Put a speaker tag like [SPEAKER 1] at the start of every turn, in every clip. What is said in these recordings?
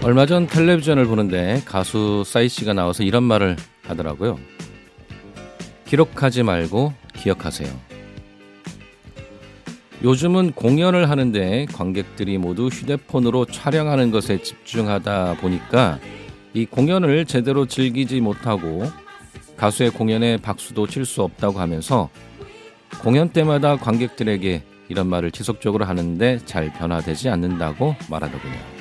[SPEAKER 1] 얼마 전 텔레비전을 보는데 가수 싸이 씨가 나와서 이런 말을 하더라고요. 기록하지 말고 기억하세요. 요즘은 공연을 하는데 관객들이 모두 휴대폰으로 촬영하는 것에 집중하다 보니까 이 공연을 제대로 즐기지 못하고 가수의 공연에 박수도 칠 수 없다고 하면서 공연 때마다 관객들에게 이런 말을 지속적으로 하는데 잘 변화되지 않는다고 말하더군요.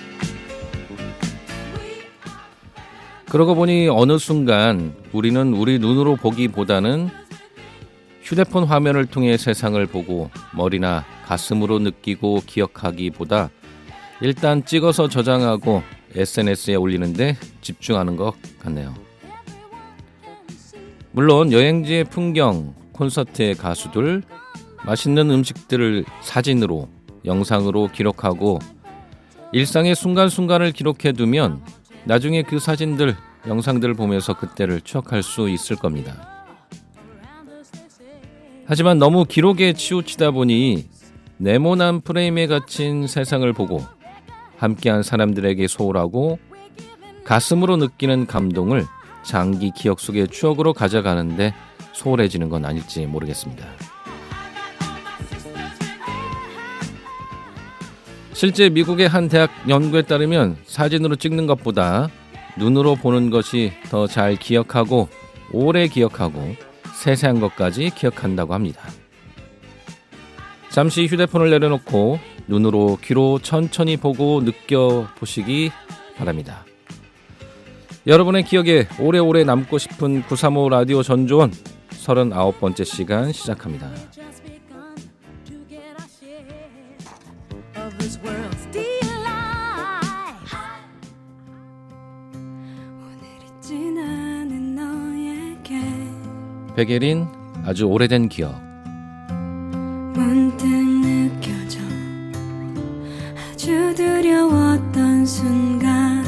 [SPEAKER 1] 그러고 보니 어느 순간 우리는 우리 눈으로 보기보다는 휴대폰 화면을 통해 세상을 보고 머리나 가슴으로 느끼고 기억하기보다 일단 찍어서 저장하고 SNS에 올리는데 집중하는 것 같네요. 물론 여행지의 풍경, 콘서트의 가수들, 맛있는 음식들을 사진으로, 영상으로 기록하고 일상의 순간순간을 기록해두면 나중에 그 사진들, 영상들을 보면서 그때를 추억할 수 있을 겁니다. 하지만 너무 기록에 치우치다 보니 네모난 프레임에 갇힌 세상을 보고 함께한 사람들에게 소홀하고 가슴으로 느끼는 감동을 장기 기억 속의 추억으로 가져가는데 소홀해지는 건 아닐지 모르겠습니다. 실제 미국의 한 대학 연구에 따르면 사진으로 찍는 것보다 눈으로 보는 것이 더 잘 기억하고 오래 기억하고 세세한 것까지 기억한다고 합니다. 잠시 휴대폰을 내려놓고 눈으로 귀로 천천히 보고 느껴보시기 바랍니다. 여러분의 기억에 오래오래 남고 싶은 935 라디오 전조원 39번째 시간 시작합니다. 백예린 아주 오래된 기억.
[SPEAKER 2] 문득 느껴져 아주 두려웠던 순간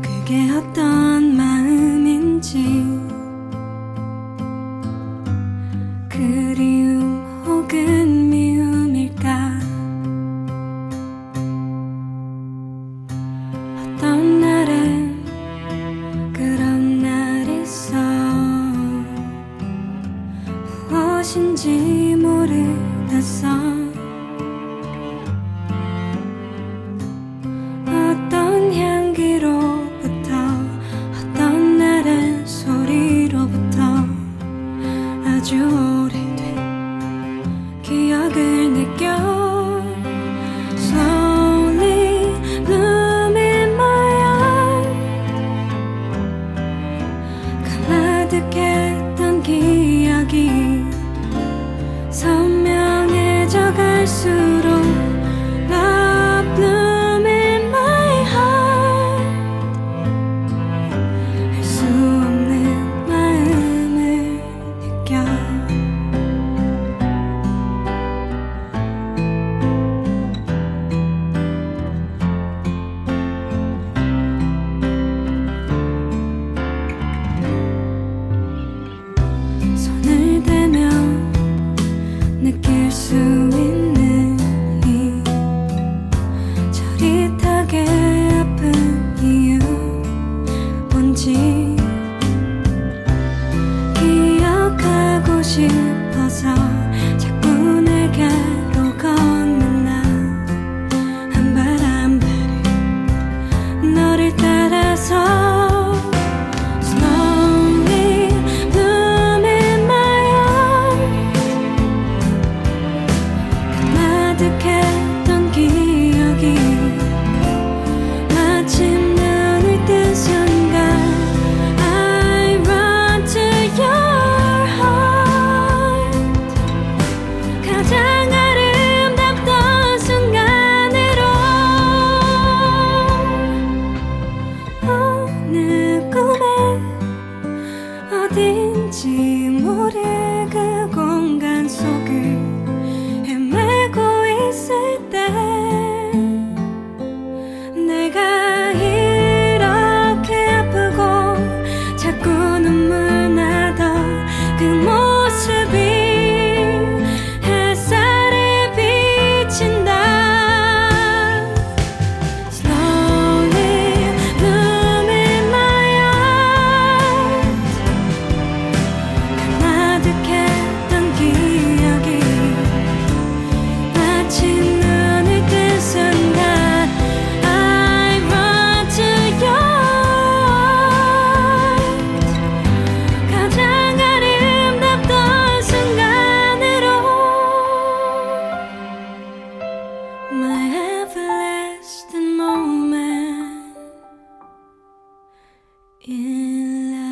[SPEAKER 2] 그게 어떤 마음인지 그리움 혹은 미움일까 어떤 날은 그런 날 있어 무엇인지 모르겠어 어떤 향기로부터 어떤 날은 소리로부터 아주 오래된 기억을 느껴 Slowly blooming my heart 가득했던 기억이 선명해져 갈수록 Love bloom in my heart 알 수 없는 마음을 느껴 손을 대면 느낄 수 있는 이 저릿하게 아픈 이유 뭔지 기억하고 싶어서 자꾸 내게로 걷는 나 한 발 한 발을 너를 따라서 Slowly bloom in my heart 가득했던 기억이 마침 눈을 뜬 순간 I run to your heart 가장 아름답던 순간으로 어느 꿈에 어딘지 모를 그 공간 속을 헤매고 있을 때 같이 눈을 뜬 순간 I run to your heart 가장 아름답던 순간으로 My everlasting moment in life.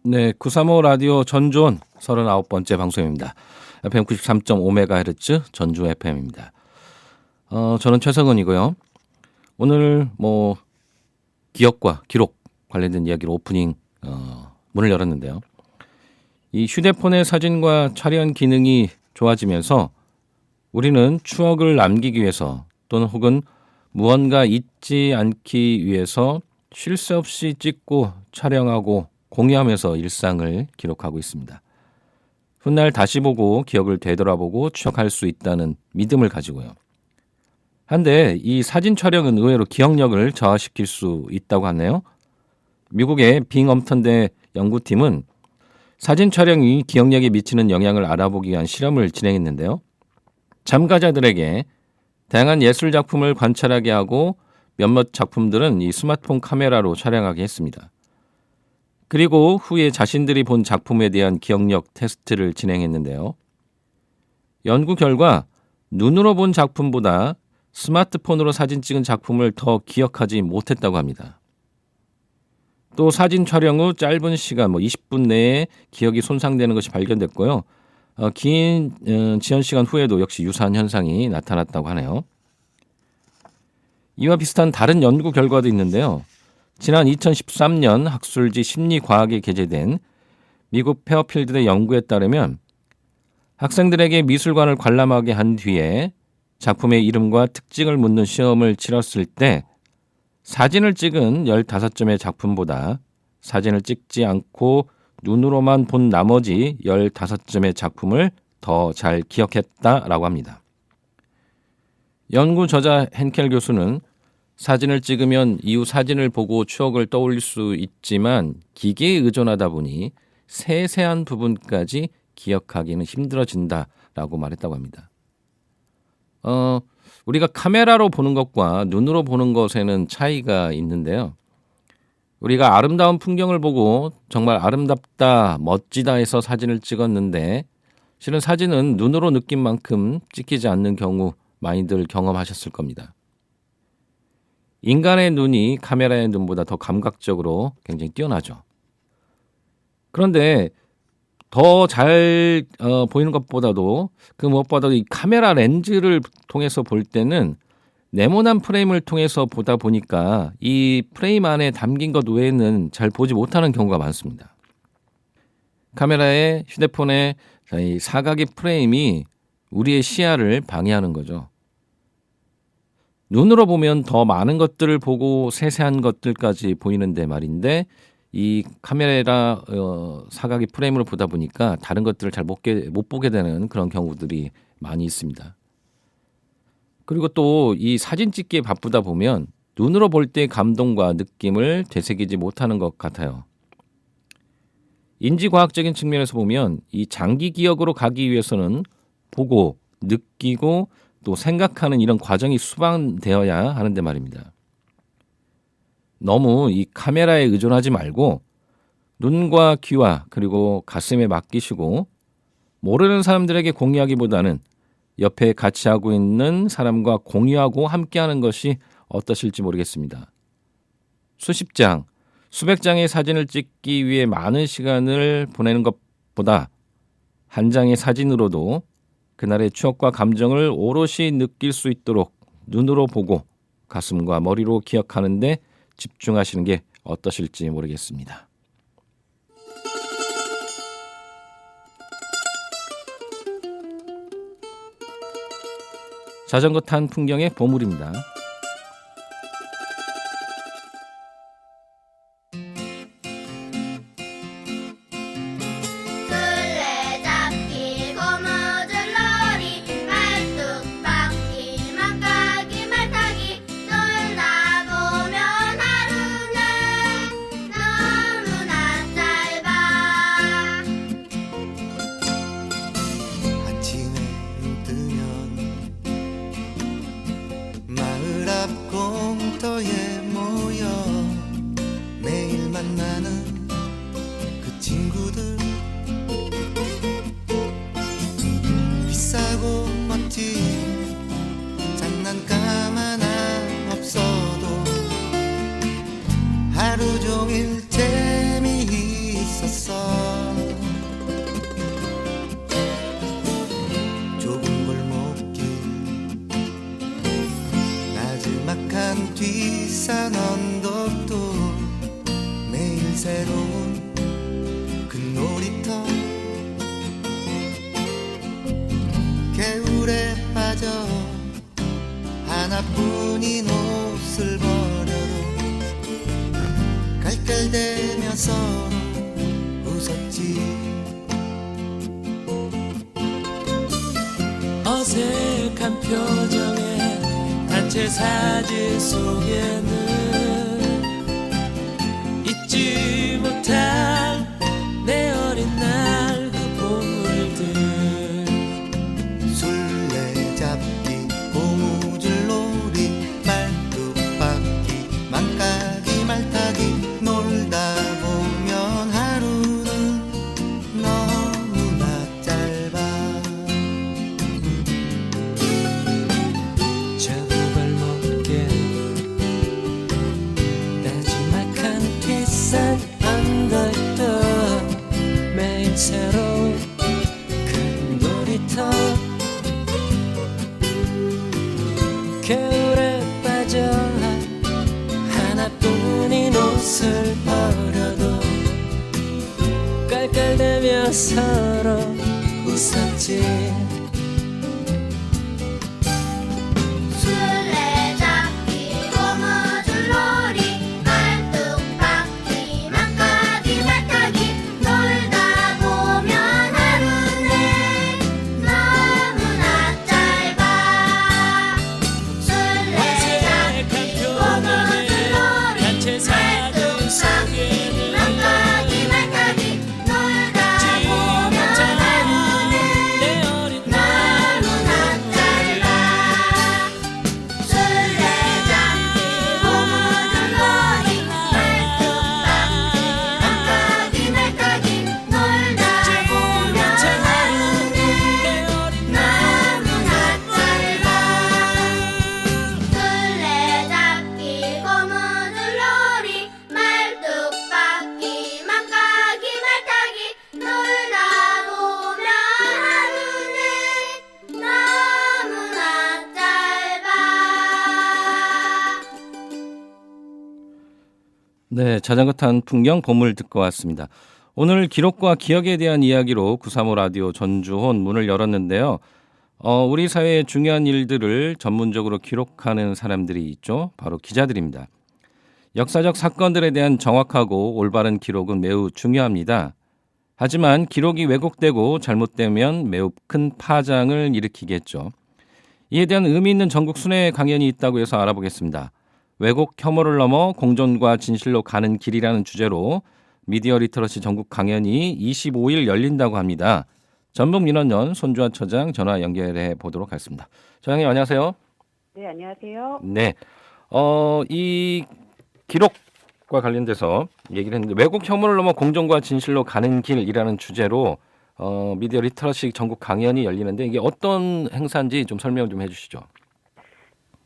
[SPEAKER 1] 네, 935 라디오 전주원 39번째 방송입니다. FM 93.5MHz 전주 FM입니다. 저는 최성은이고요. 오늘 기억과 기록 관련된 이야기로 오프닝 문을 열었는데요. 이 휴대폰의 사진과 촬영 기능이 좋아지면서 우리는 추억을 남기기 위해서 또는 혹은 무언가 잊지 않기 위해서 쉴 새 없이 찍고 촬영하고 공유하면서 일상을 기록하고 있습니다. 훗날 다시 보고 기억을 되돌아보고 추억할 수 있다는 믿음을 가지고요. 한데 이 사진 촬영은 의외로 기억력을 저하시킬 수 있다고 하네요. 미국의 빙엄턴대 연구팀은 사진 촬영이 기억력에 미치는 영향을 알아보기 위한 실험을 진행했는데요. 참가자들에게 다양한 예술 작품을 관찰하게 하고 몇몇 작품들은 이 스마트폰 카메라로 촬영하게 했습니다. 그리고 후에 자신들이 본 작품에 대한 기억력 테스트를 진행했는데요. 연구 결과 눈으로 본 작품보다 스마트폰으로 사진 찍은 작품을 더 기억하지 못했다고 합니다. 또 사진 촬영 후 짧은 시간 20분 내에 기억이 손상되는 것이 발견됐고요. 긴 지연 시간 후에도 역시 유사한 현상이 나타났다고 하네요. 이와 비슷한 다른 연구 결과도 있는데요. 지난 2013년 학술지 심리과학에 게재된 미국 페어필드대 연구에 따르면 학생들에게 미술관을 관람하게 한 뒤에 작품의 이름과 특징을 묻는 시험을 치렀을 때 사진을 찍은 15점의 작품보다 사진을 찍지 않고 눈으로만 본 나머지 15점의 작품을 더 잘 기억했다라고 합니다. 연구 저자 헨켈 교수는 사진을 찍으면 이후 사진을 보고 추억을 떠올릴 수 있지만 기계에 의존하다 보니 세세한 부분까지 기억하기는 힘들어진다라고 말했다고 합니다. 우리가 카메라로 보는 것과 눈으로 보는 것에는 차이가 있는데요. 우리가 아름다운 풍경을 보고 정말 아름답다, 멋지다 해서 사진을 찍었는데 실은 사진은 눈으로 느낀 만큼 찍히지 않는 경우 많이들 경험하셨을 겁니다. 인간의 눈이 카메라의 눈보다 더 감각적으로 굉장히 뛰어나죠. 그런데 더 잘 보이는 것보다도 그 무엇보다도 이 카메라 렌즈를 통해서 볼 때는 네모난 프레임을 통해서 보다 보니까 이 프레임 안에 담긴 것 외에는 잘 보지 못하는 경우가 많습니다. 카메라의 휴대폰의 이 사각의 프레임이 우리의 시야를 방해하는 거죠. 눈으로 보면 더 많은 것들을 보고 세세한 것들까지 보이는데 말인데 이 카메라 사각의 프레임으로 보다 보니까 다른 것들을 잘 못 보게 되는 그런 경우들이 많이 있습니다. 그리고 또 이 사진 찍기에 바쁘다 보면 눈으로 볼 때의 감동과 느낌을 되새기지 못하는 것 같아요. 인지과학적인 측면에서 보면 이 장기 기억으로 가기 위해서는 보고 느끼고 또 생각하는 이런 과정이 수반되어야 하는데 말입니다. 너무 이 카메라에 의존하지 말고 눈과 귀와 그리고 가슴에 맡기시고 모르는 사람들에게 공유하기보다는 옆에 같이 하고 있는 사람과 공유하고 함께하는 것이 어떠실지 모르겠습니다. 수십 장, 수백 장의 사진을 찍기 위해 많은 시간을 보내는 것보다 한 장의 사진으로도 그날의 추억과 감정을 오롯이 느낄 수 있도록 눈으로 보고 가슴과 머리로 기억하는 데 집중하시는 게 어떠실지 모르겠습니다. 자전거 탄 풍경의 보물입니다.
[SPEAKER 3] 술래잡기 고무줄놀이 말뚝박기 막가기 말타기 놀다 보면 하루는
[SPEAKER 4] 만나는 그 친구들 비싸고 멋진 장난감 하나 없어도 하루 종일 재미있었어. 좁은 골목길 나지막한 뒷산 언덕도 매일 새로운 그 놀이터 겨울에 빠져 하나뿐인 옷을 버려도 깔깔대며 서로 웃었지.
[SPEAKER 5] 어색한 표정에 단체 사진 속에는 잊지 못할 내 어린 날 그 보물들.
[SPEAKER 4] 술래잡기 고무줄놀이 말뚝박기 망까기 말타기 놀다 보면 하루는 너무나 짧아.
[SPEAKER 5] 저 골목길 나지막한 뒷산 언덕도 매일 새로운 큰 놀이터 겨울에 빠져 하나뿐인 옷을 버려도 깔깔대며 서로 웃었지.
[SPEAKER 3] 술래잡기 고무줄놀이 말뚝박기 망까기 말타기 놀다 보면 하루는 너무나 짧아. 술래잡기 고무줄놀이
[SPEAKER 5] 단체 사진 속에는
[SPEAKER 3] 망까기 말타기 놀다 보면 하루는
[SPEAKER 5] 내 어린
[SPEAKER 3] 너무나 짧아. 술래잡기 고무줄놀이 말뚝박기 말까기 놀다 보면 하루는 너무나 짧아. 술래잡기 고무줄놀이 말뚝박기 망까기 말타기 놀다 보면 하루는 너무나 짧아.
[SPEAKER 1] 네, 자전거 탄 풍경 보물 듣고 왔습니다. 오늘 기록과 기억에 대한 이야기로 935 라디오 전주혼 문을 열었는데요. 우리 사회의 중요한 일들을 전문적으로 기록하는 사람들이 있죠. 바로 기자들입니다. 역사적 사건들에 대한 정확하고 올바른 기록은 매우 중요합니다. 하지만 기록이 왜곡되고 잘못되면 매우 큰 파장을 일으키겠죠. 이에 대한 의미 있는 전국 순회 강연이 있다고 해서 알아보겠습니다. 왜곡 혐오를 넘어 공정과 진실로 가는 길이라는 주제로 미디어 리터러시 전국 강연이 25일 열린다고 합니다. 전북민원연 손주환 처장 전화 연결해 보도록 하겠습니다. 처장님 안녕하세요.
[SPEAKER 6] 네, 안녕하세요.
[SPEAKER 1] 네, 이 기록과 관련돼서 얘기를 했는데 왜곡 혐오를 넘어 공정과 진실로 가는 길이라는 주제로 미디어 리터러시 전국 강연이 열리는데 이게 어떤 행사인지 좀 설명 좀 해주시죠.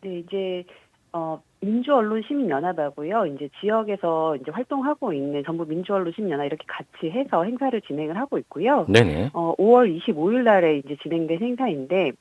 [SPEAKER 6] 네, 이제 민주언론시민연합하고요. 이제 지역에서 이제 활동하고 있는 전북 민주언론시민연합 이렇게 같이 해서 행사를 진행을 하고 있고요.
[SPEAKER 1] 네네.
[SPEAKER 6] 5월 25일 날에 이제 진행된 행사인데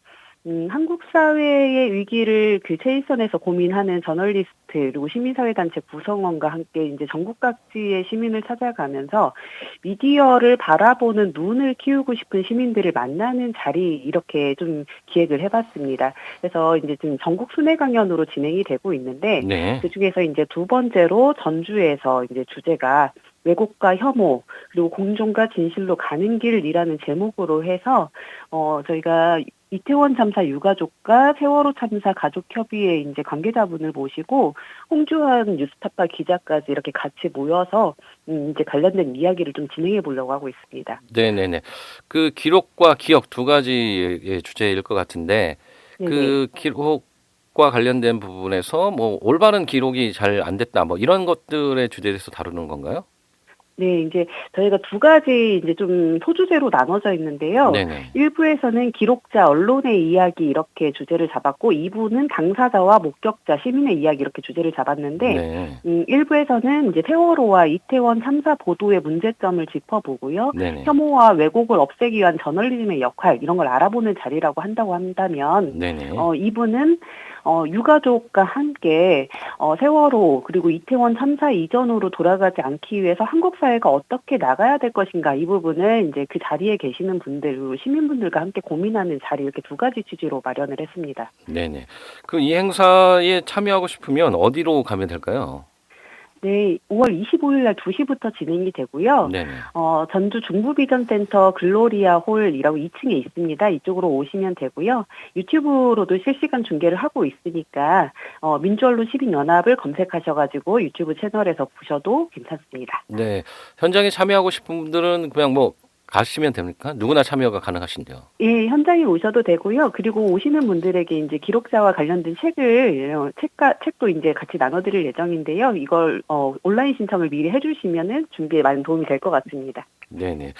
[SPEAKER 6] 한국 사회의 위기를 그 최일선에서 고민하는 저널리스트 그리고 시민사회단체 구성원과 함께 이제 전국 각지의 시민을 찾아가면서 미디어를 바라보는 눈을 키우고 싶은 시민들을 만나는 자리 이렇게 좀 기획을 해봤습니다. 그래서 이제 지금 전국 순회 강연으로 진행이 되고 있는데
[SPEAKER 1] 네.
[SPEAKER 6] 그 중에서 이제 두 번째로 전주에서 이제 주제가 왜곡과 혐오 그리고 공정과 진실로 가는 길이라는 제목으로 해서 저희가 이태원 참사 유가족과 세월호 참사 가족협의회 이제 관계자분을 모시고 홍주환 뉴스타파 기자까지 이렇게 같이 모여서 이제 관련된 이야기를 좀 진행해 보려고 하고 있습니다.
[SPEAKER 1] 네네네. 그 기록과 기억 두 가지의 주제일 것 같은데 그 기록과 기록과 관련된 부분에서 뭐 올바른 기록이 잘 안 됐다, 뭐 이런 것들의 주제에 대해서 다루는 건가요?
[SPEAKER 6] 네, 이제 저희가 두 가지 이제 좀 소주제로 나눠져 있는데요.
[SPEAKER 1] 네네.
[SPEAKER 6] 1부에서는 기록자, 언론의 이야기 이렇게 주제를 잡았고 2부는 당사자와 목격자, 시민의 이야기 이렇게 주제를 잡았는데
[SPEAKER 1] 네.
[SPEAKER 6] 1부에서는 이제 세월호와 이태원 참사 보도의 문제점을 짚어보고요.
[SPEAKER 1] 네네.
[SPEAKER 6] 혐오와 왜곡을 없애기 위한 저널리즘의 역할 이런 걸 알아보는 자리라고 한다고 한다면
[SPEAKER 1] 네네.
[SPEAKER 6] 2부는 유가족과 함께 세월호 그리고 이태원 참사 이전으로 돌아가지 않기 위해서 한국 사회가 어떻게 나가야 될 것인가 이 부분을 이제 그 자리에 계시는 분들 그리고 시민분들과 함께 고민하는 자리 이렇게 두 가지 취지로 마련을 했습니다.
[SPEAKER 1] 네네. 그 이 행사에 참여하고 싶으면 어디로 가면 될까요?
[SPEAKER 6] 네, 5월 25일 날 2시부터 진행이 되고요.
[SPEAKER 1] 네네.
[SPEAKER 6] 전주 중부비전센터 글로리아 홀이라고 2층에 있습니다. 이쪽으로 오시면 되고요. 유튜브로도 실시간 중계를 하고 있으니까 민주언론 시민연합을 검색하셔가지고 유튜브 채널에서 보셔도 괜찮습니다.
[SPEAKER 1] 네. 현장에 참여하고 싶은 분들은 그냥 뭐 가시면 됩니까? 누구나 참여가 가능하신데요.
[SPEAKER 6] 예, 현장에 오셔도 되고요. 그리고 오시는 분들에게 이제 기록자와 관련된 책도 이제 같이 나눠드릴 예정인데요. 이걸 온라인 신청을 미리 해주시면은 준비에 많은 도움이 될 것 같습니다.
[SPEAKER 1] 네네.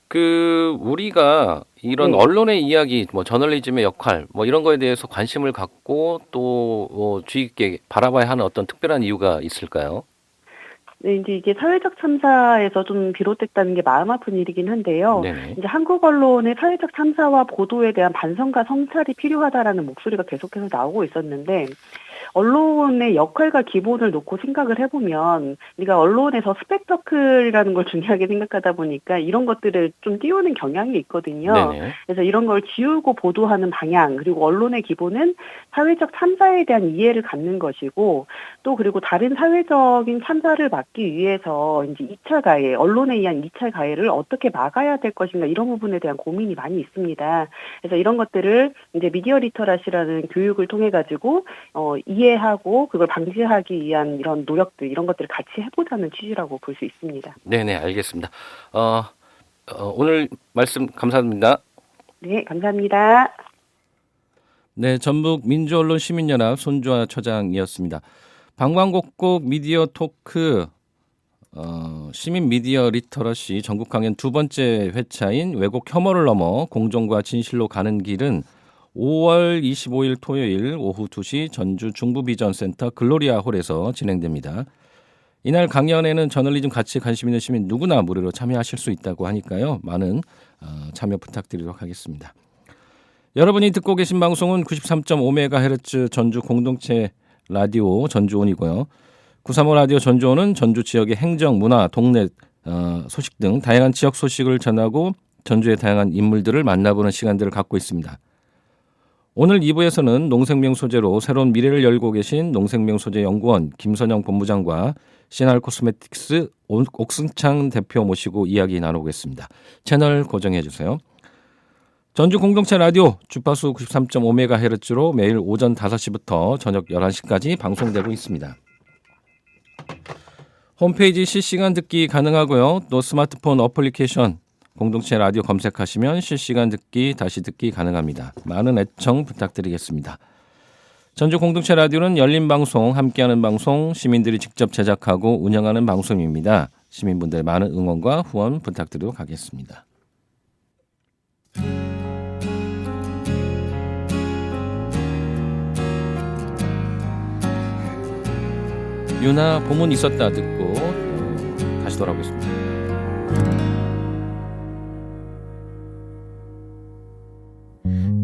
[SPEAKER 1] 그 우리가 이런
[SPEAKER 6] 네.
[SPEAKER 1] 언론의 이야기, 뭐 저널리즘의 역할, 뭐 이런 거에 대해서 관심을 갖고 또 주의 깊게 바라봐야 하는 어떤 특별한 이유가 있을까요?
[SPEAKER 6] 네, 이제 이게 사회적 참사에서 좀 비롯됐다는 게 마음 아픈 일이긴 한데요.
[SPEAKER 1] 네네.
[SPEAKER 6] 이제 한국 언론의 사회적 참사와 보도에 대한 반성과 성찰이 필요하다라는 목소리가 계속해서 나오고 있었는데, 언론의 역할과 기본을 놓고 생각을 해보면 우리가 언론에서 스펙터클이라는 걸 중요하게 생각하다 보니까 이런 것들을 좀 띄우는 경향이 있거든요.
[SPEAKER 1] 네네.
[SPEAKER 6] 그래서 이런 걸 지우고 보도하는 방향 그리고 언론의 기본은 사회적 참사에 대한 이해를 갖는 것이고 또 그리고 다른 사회적인 참사를 막기 위해서 이제 2차 가해, 언론에 의한 2차 가해를 어떻게 막아야 될 것인가 이런 부분에 대한 고민이 많이 있습니다. 그래서 이런 것들을 이제 미디어 리터러시라는 교육을 통해 가지고 이해하고 그걸 방지하기 위한 이런 노력들 이런 것들을 같이 해보자는 취지라고 볼 수 있습니다.
[SPEAKER 1] 네네, 알겠습니다. 오늘 말씀 감사합니다.
[SPEAKER 6] 네, 감사합니다.
[SPEAKER 1] 네, 전북 민주언론 시민연합 손주아 처장이었습니다. 방방곡곡 미디어 토크 시민 미디어 리터러시 전국 강연 두 번째 회차인 왜곡 혐오를 넘어 공정과 진실로 가는 길은 5월 25일 토요일 오후 2시 전주 중부비전센터 글로리아 홀에서 진행됩니다. 이날 강연에는 저널리즘 가치에 관심 있는 시민 누구나 무료로 참여하실 수 있다고 하니까요. 많은 참여 부탁드리도록 하겠습니다. 여러분이 듣고 계신 방송은 93.5MHz 전주 공동체 라디오 전주온이고요. 935 라디오 전주온은 전주 지역의 행정, 문화, 동네 소식 등 다양한 지역 소식을 전하고 전주의 다양한 인물들을 만나보는 시간들을 갖고 있습니다. 오늘 2부에서는 농생명 소재로 새로운 미래를 열고 계신 농생명 소재 연구원 김선영 본부장과 CNR 코스메틱스 옥승창 대표 모시고 이야기 나누겠습니다. 채널 고정해 주세요. 전주 공동체 라디오 주파수 93.5MHz로 매일 오전 5시부터 저녁 11시까지 방송되고 있습니다. 홈페이지 실시간 듣기 가능하고요. 또 스마트폰 어플리케이션 공동체 라디오 검색하시면 실시간 듣기, 다시 듣기 가능합니다. 많은 애청 부탁드리겠습니다. 전주 공동체 라디오는 열린 방송, 함께하는 방송, 시민들이 직접 제작하고 운영하는 방송입니다. 시민분들의 많은 응원과 후원 부탁드리도록 하겠습니다. 유나 봄은 있었다 듣고 다시 돌아오겠습니다.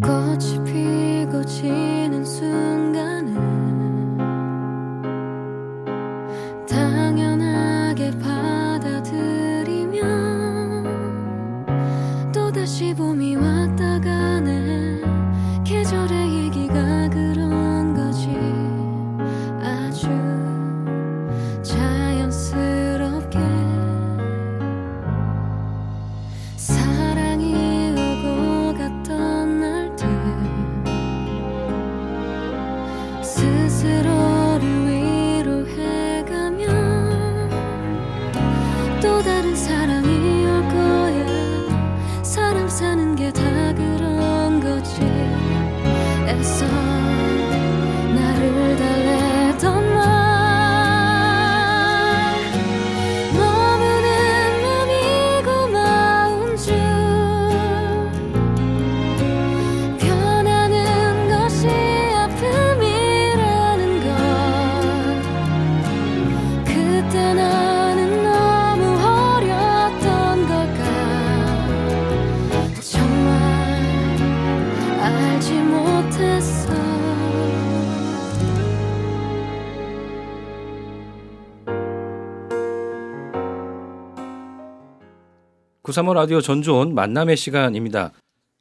[SPEAKER 2] 꽃이 피고 지는 순간은 당연하게 받아들이면 또다시 봄이 왔다 가네. 계절의 얘기가 그런 거지. 아주 자연스럽게 사랑이 오고 갔던 날들 스스로를 위로해가며 또 다른 사랑이 올 거야. 사람 사는 게 다 그런 거지. 애써 날
[SPEAKER 1] 935 라디오 전주온 만남의 시간입니다.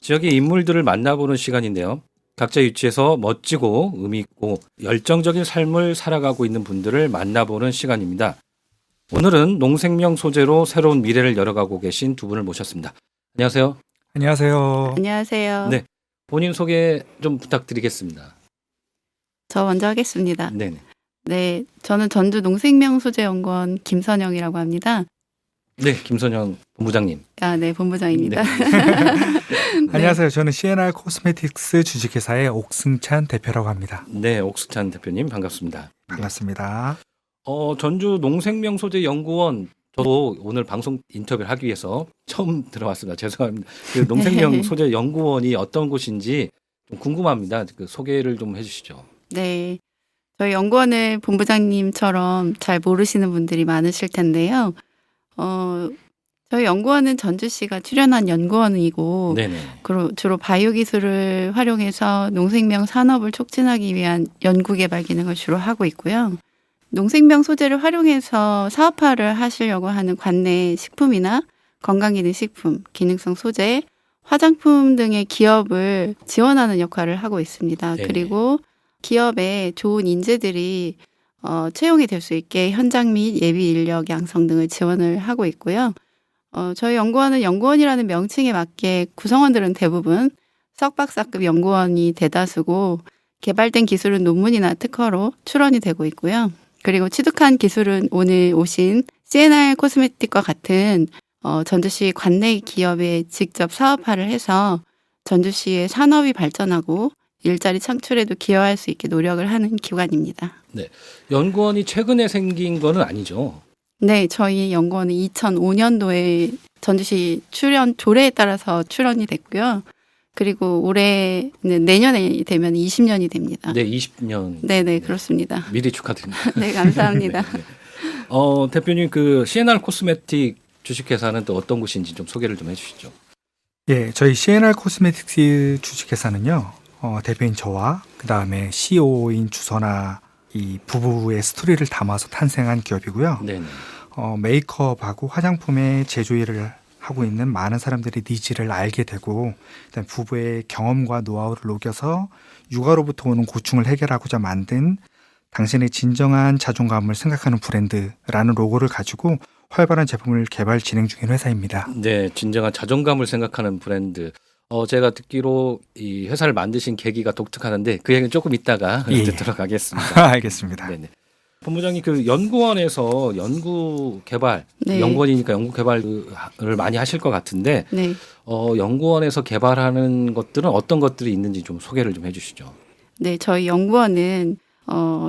[SPEAKER 1] 지역의 인물들을 만나보는 시간인데요. 각자 위치에서 멋지고 의미있고 열정적인 삶을 살아가고 있는 분들을 만나보는 시간입니다. 오늘은 농생명 소재로 새로운 미래를 열어가고 계신 두 분을 모셨습니다. 안녕하세요.
[SPEAKER 7] 안녕하세요.
[SPEAKER 8] 안녕하세요.
[SPEAKER 1] 네. 본인 소개 좀 부탁드리겠습니다.
[SPEAKER 8] 저 먼저 하겠습니다.
[SPEAKER 1] 네네.
[SPEAKER 8] 네, 저는 전주 농생명소재연구원 김선영이라고 합니다.
[SPEAKER 1] 네, 김선영 본부장님.
[SPEAKER 8] 아, 네, 본부장입니다.
[SPEAKER 7] 안녕하세요. 저는 CNR 코스메틱스 주식회사의 옥승찬 대표라고 합니다.
[SPEAKER 1] 네, 옥수찬 대표님 반갑습니다.
[SPEAKER 7] 반갑습니다.
[SPEAKER 1] 전주 농생명소재연구원 저도 오늘 방송 인터뷰를 하기 위해서 처음 들어왔습니다. 죄송합니다. 그 농생명소재연구원이 어떤 곳인지 좀 궁금합니다. 그 소개를 좀 해주시죠.
[SPEAKER 8] 네, 저희 연구원을 본부장님처럼 잘 모르시는 분들이 많으실 텐데요. 저희 연구원은 전주시가 출연한 연구원이고
[SPEAKER 1] 네네.
[SPEAKER 8] 주로 바이오 기술을 활용해서 농생명 산업을 촉진하기 위한 연구 개발 기능을 주로 하고 있고요. 농생명 소재를 활용해서 사업화를 하시려고 하는 관내 식품이나 건강기능 식품, 기능성 소재, 화장품 등의 기업을 지원하는 역할을 하고 있습니다.
[SPEAKER 1] 네네.
[SPEAKER 8] 그리고 기업에 좋은 인재들이 채용이 될 수 있게 현장 및 예비 인력 양성 등을 지원을 하고 있고요. 저희 연구원은 연구원이라는 명칭에 맞게 구성원들은 대부분 석박사급 연구원이 대다수고 개발된 기술은 논문이나 특허로 출원이 되고 있고요. 그리고 취득한 기술은 오늘 오신 CNR 코스메틱과 같은 전주시 관내 기업에 직접 사업화를 해서 전주시의 산업이 발전하고 일자리 창출에도 기여할 수 있게 노력을 하는 기관입니다.
[SPEAKER 1] 연구원이 최근에 생긴 거는 아니죠?
[SPEAKER 8] 네, 저희 연구원은 2005년도에 전주시 출연 조례에 따라서 출원이 됐고요. 그리고 올해는 내년에 되면 20년이 됩니다.
[SPEAKER 1] 네, 20년.
[SPEAKER 8] 네, 그렇습니다.
[SPEAKER 1] 미리 축하드립니다.
[SPEAKER 8] 네, 감사합니다.
[SPEAKER 1] 네. 대표님 그 CNR 코스메틱 주식회사는 또 어떤 곳인지 좀 소개를 좀 해주시죠.
[SPEAKER 7] 예, 저희 CNR 코스메틱스 주식회사는요. 대표인 저와 그 다음에 CEO인 주선아 이 부부의 스토리를 담아서 탄생한 기업이고요.
[SPEAKER 1] 네네.
[SPEAKER 7] 메이크업하고 화장품의 제조일을 하고 있는 많은 사람들의 니즈를 알게 되고 일단 부부의 경험과 노하우를 녹여서 육아로부터 오는 고충을 해결하고자 만든 당신의 진정한 자존감을 생각하는 브랜드라는 로고를 가지고 활발한 제품을 개발 진행 중인 회사입니다.
[SPEAKER 1] 네, 진정한 자존감을 생각하는 브랜드. 제가 듣기로 이 회사를 만드신 계기가 독특하는데 그 얘기는 조금 이따가
[SPEAKER 7] 예.
[SPEAKER 1] 듣도록 하겠습니다.
[SPEAKER 7] 알겠습니다.
[SPEAKER 1] 네네. 본부장님 그 연구원에서 연구 개발,
[SPEAKER 8] 네.
[SPEAKER 1] 연구원이니까 연구 개발을 많이 하실 것 같은데
[SPEAKER 8] 네.
[SPEAKER 1] 연구원에서 개발하는 것들은 어떤 것들이 있는지 좀 소개를 좀 해주시죠.
[SPEAKER 8] 네, 저희 연구원은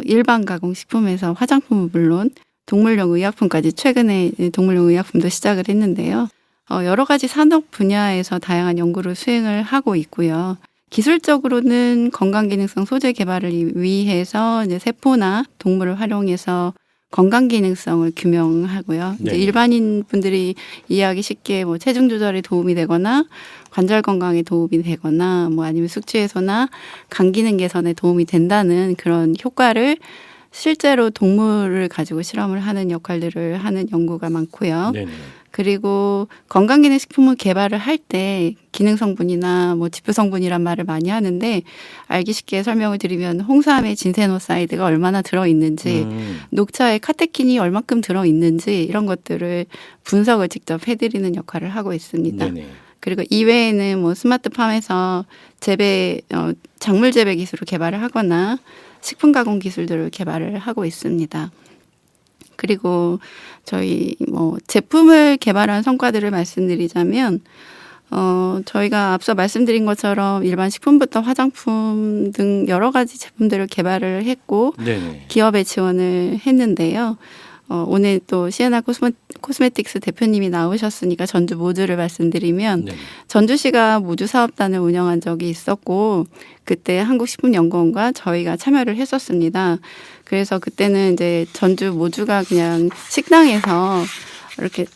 [SPEAKER 8] 일반 가공식품에서 화장품은 물론 동물용 의약품까지 최근에 동물용 의약품도 시작을 했는데요. 여러 가지 산업 분야에서 다양한 연구를 수행을 하고 있고요. 기술적으로는 건강기능성 소재 개발을 위해서 이제 세포나 동물을 활용해서 건강기능성을 규명하고요. 이제
[SPEAKER 1] 네.
[SPEAKER 8] 일반인 분들이 이해하기 쉽게 뭐 체중 조절에 도움이 되거나 관절 건강에 도움이 되거나 뭐 아니면 숙취 해소나 간 기능 개선에 도움이 된다는 그런 효과를 실제로 동물을 가지고 실험을 하는 역할들을 하는 연구가 많고요.
[SPEAKER 1] 네네.
[SPEAKER 8] 그리고 건강기능식품을 개발을 할 때 기능성분이나 뭐 지표성분이란 말을 많이 하는데 알기 쉽게 설명을 드리면 홍삼의 진세노사이드가 얼마나 들어있는지 녹차에 카테킨이 얼마큼 들어있는지 이런 것들을 분석을 직접 해드리는 역할을 하고 있습니다.
[SPEAKER 1] 네네.
[SPEAKER 8] 그리고 이외에는 뭐 스마트팜에서 작물 재배 기술을 개발을 하거나 식품 가공 기술들을 개발을 하고 있습니다. 그리고 저희 뭐 제품을 개발한 성과들을 말씀드리자면 저희가 앞서 말씀드린 것처럼 일반 식품부터 화장품 등 여러 가지 제품들을 개발을 했고
[SPEAKER 1] 네네.
[SPEAKER 8] 기업에 지원을 했는데요. 오늘 또 CNR 코스메틱스 대표님이 나오셨으니까 전주 모주를 말씀드리면
[SPEAKER 1] 네네.
[SPEAKER 8] 전주시가 모주 사업단을 운영한 적이 있었고 그때 한국식품연구원과 저희가 참여를 했었습니다. 그래서 그때는 이제 전주 모주가 그냥 식당에서 이렇게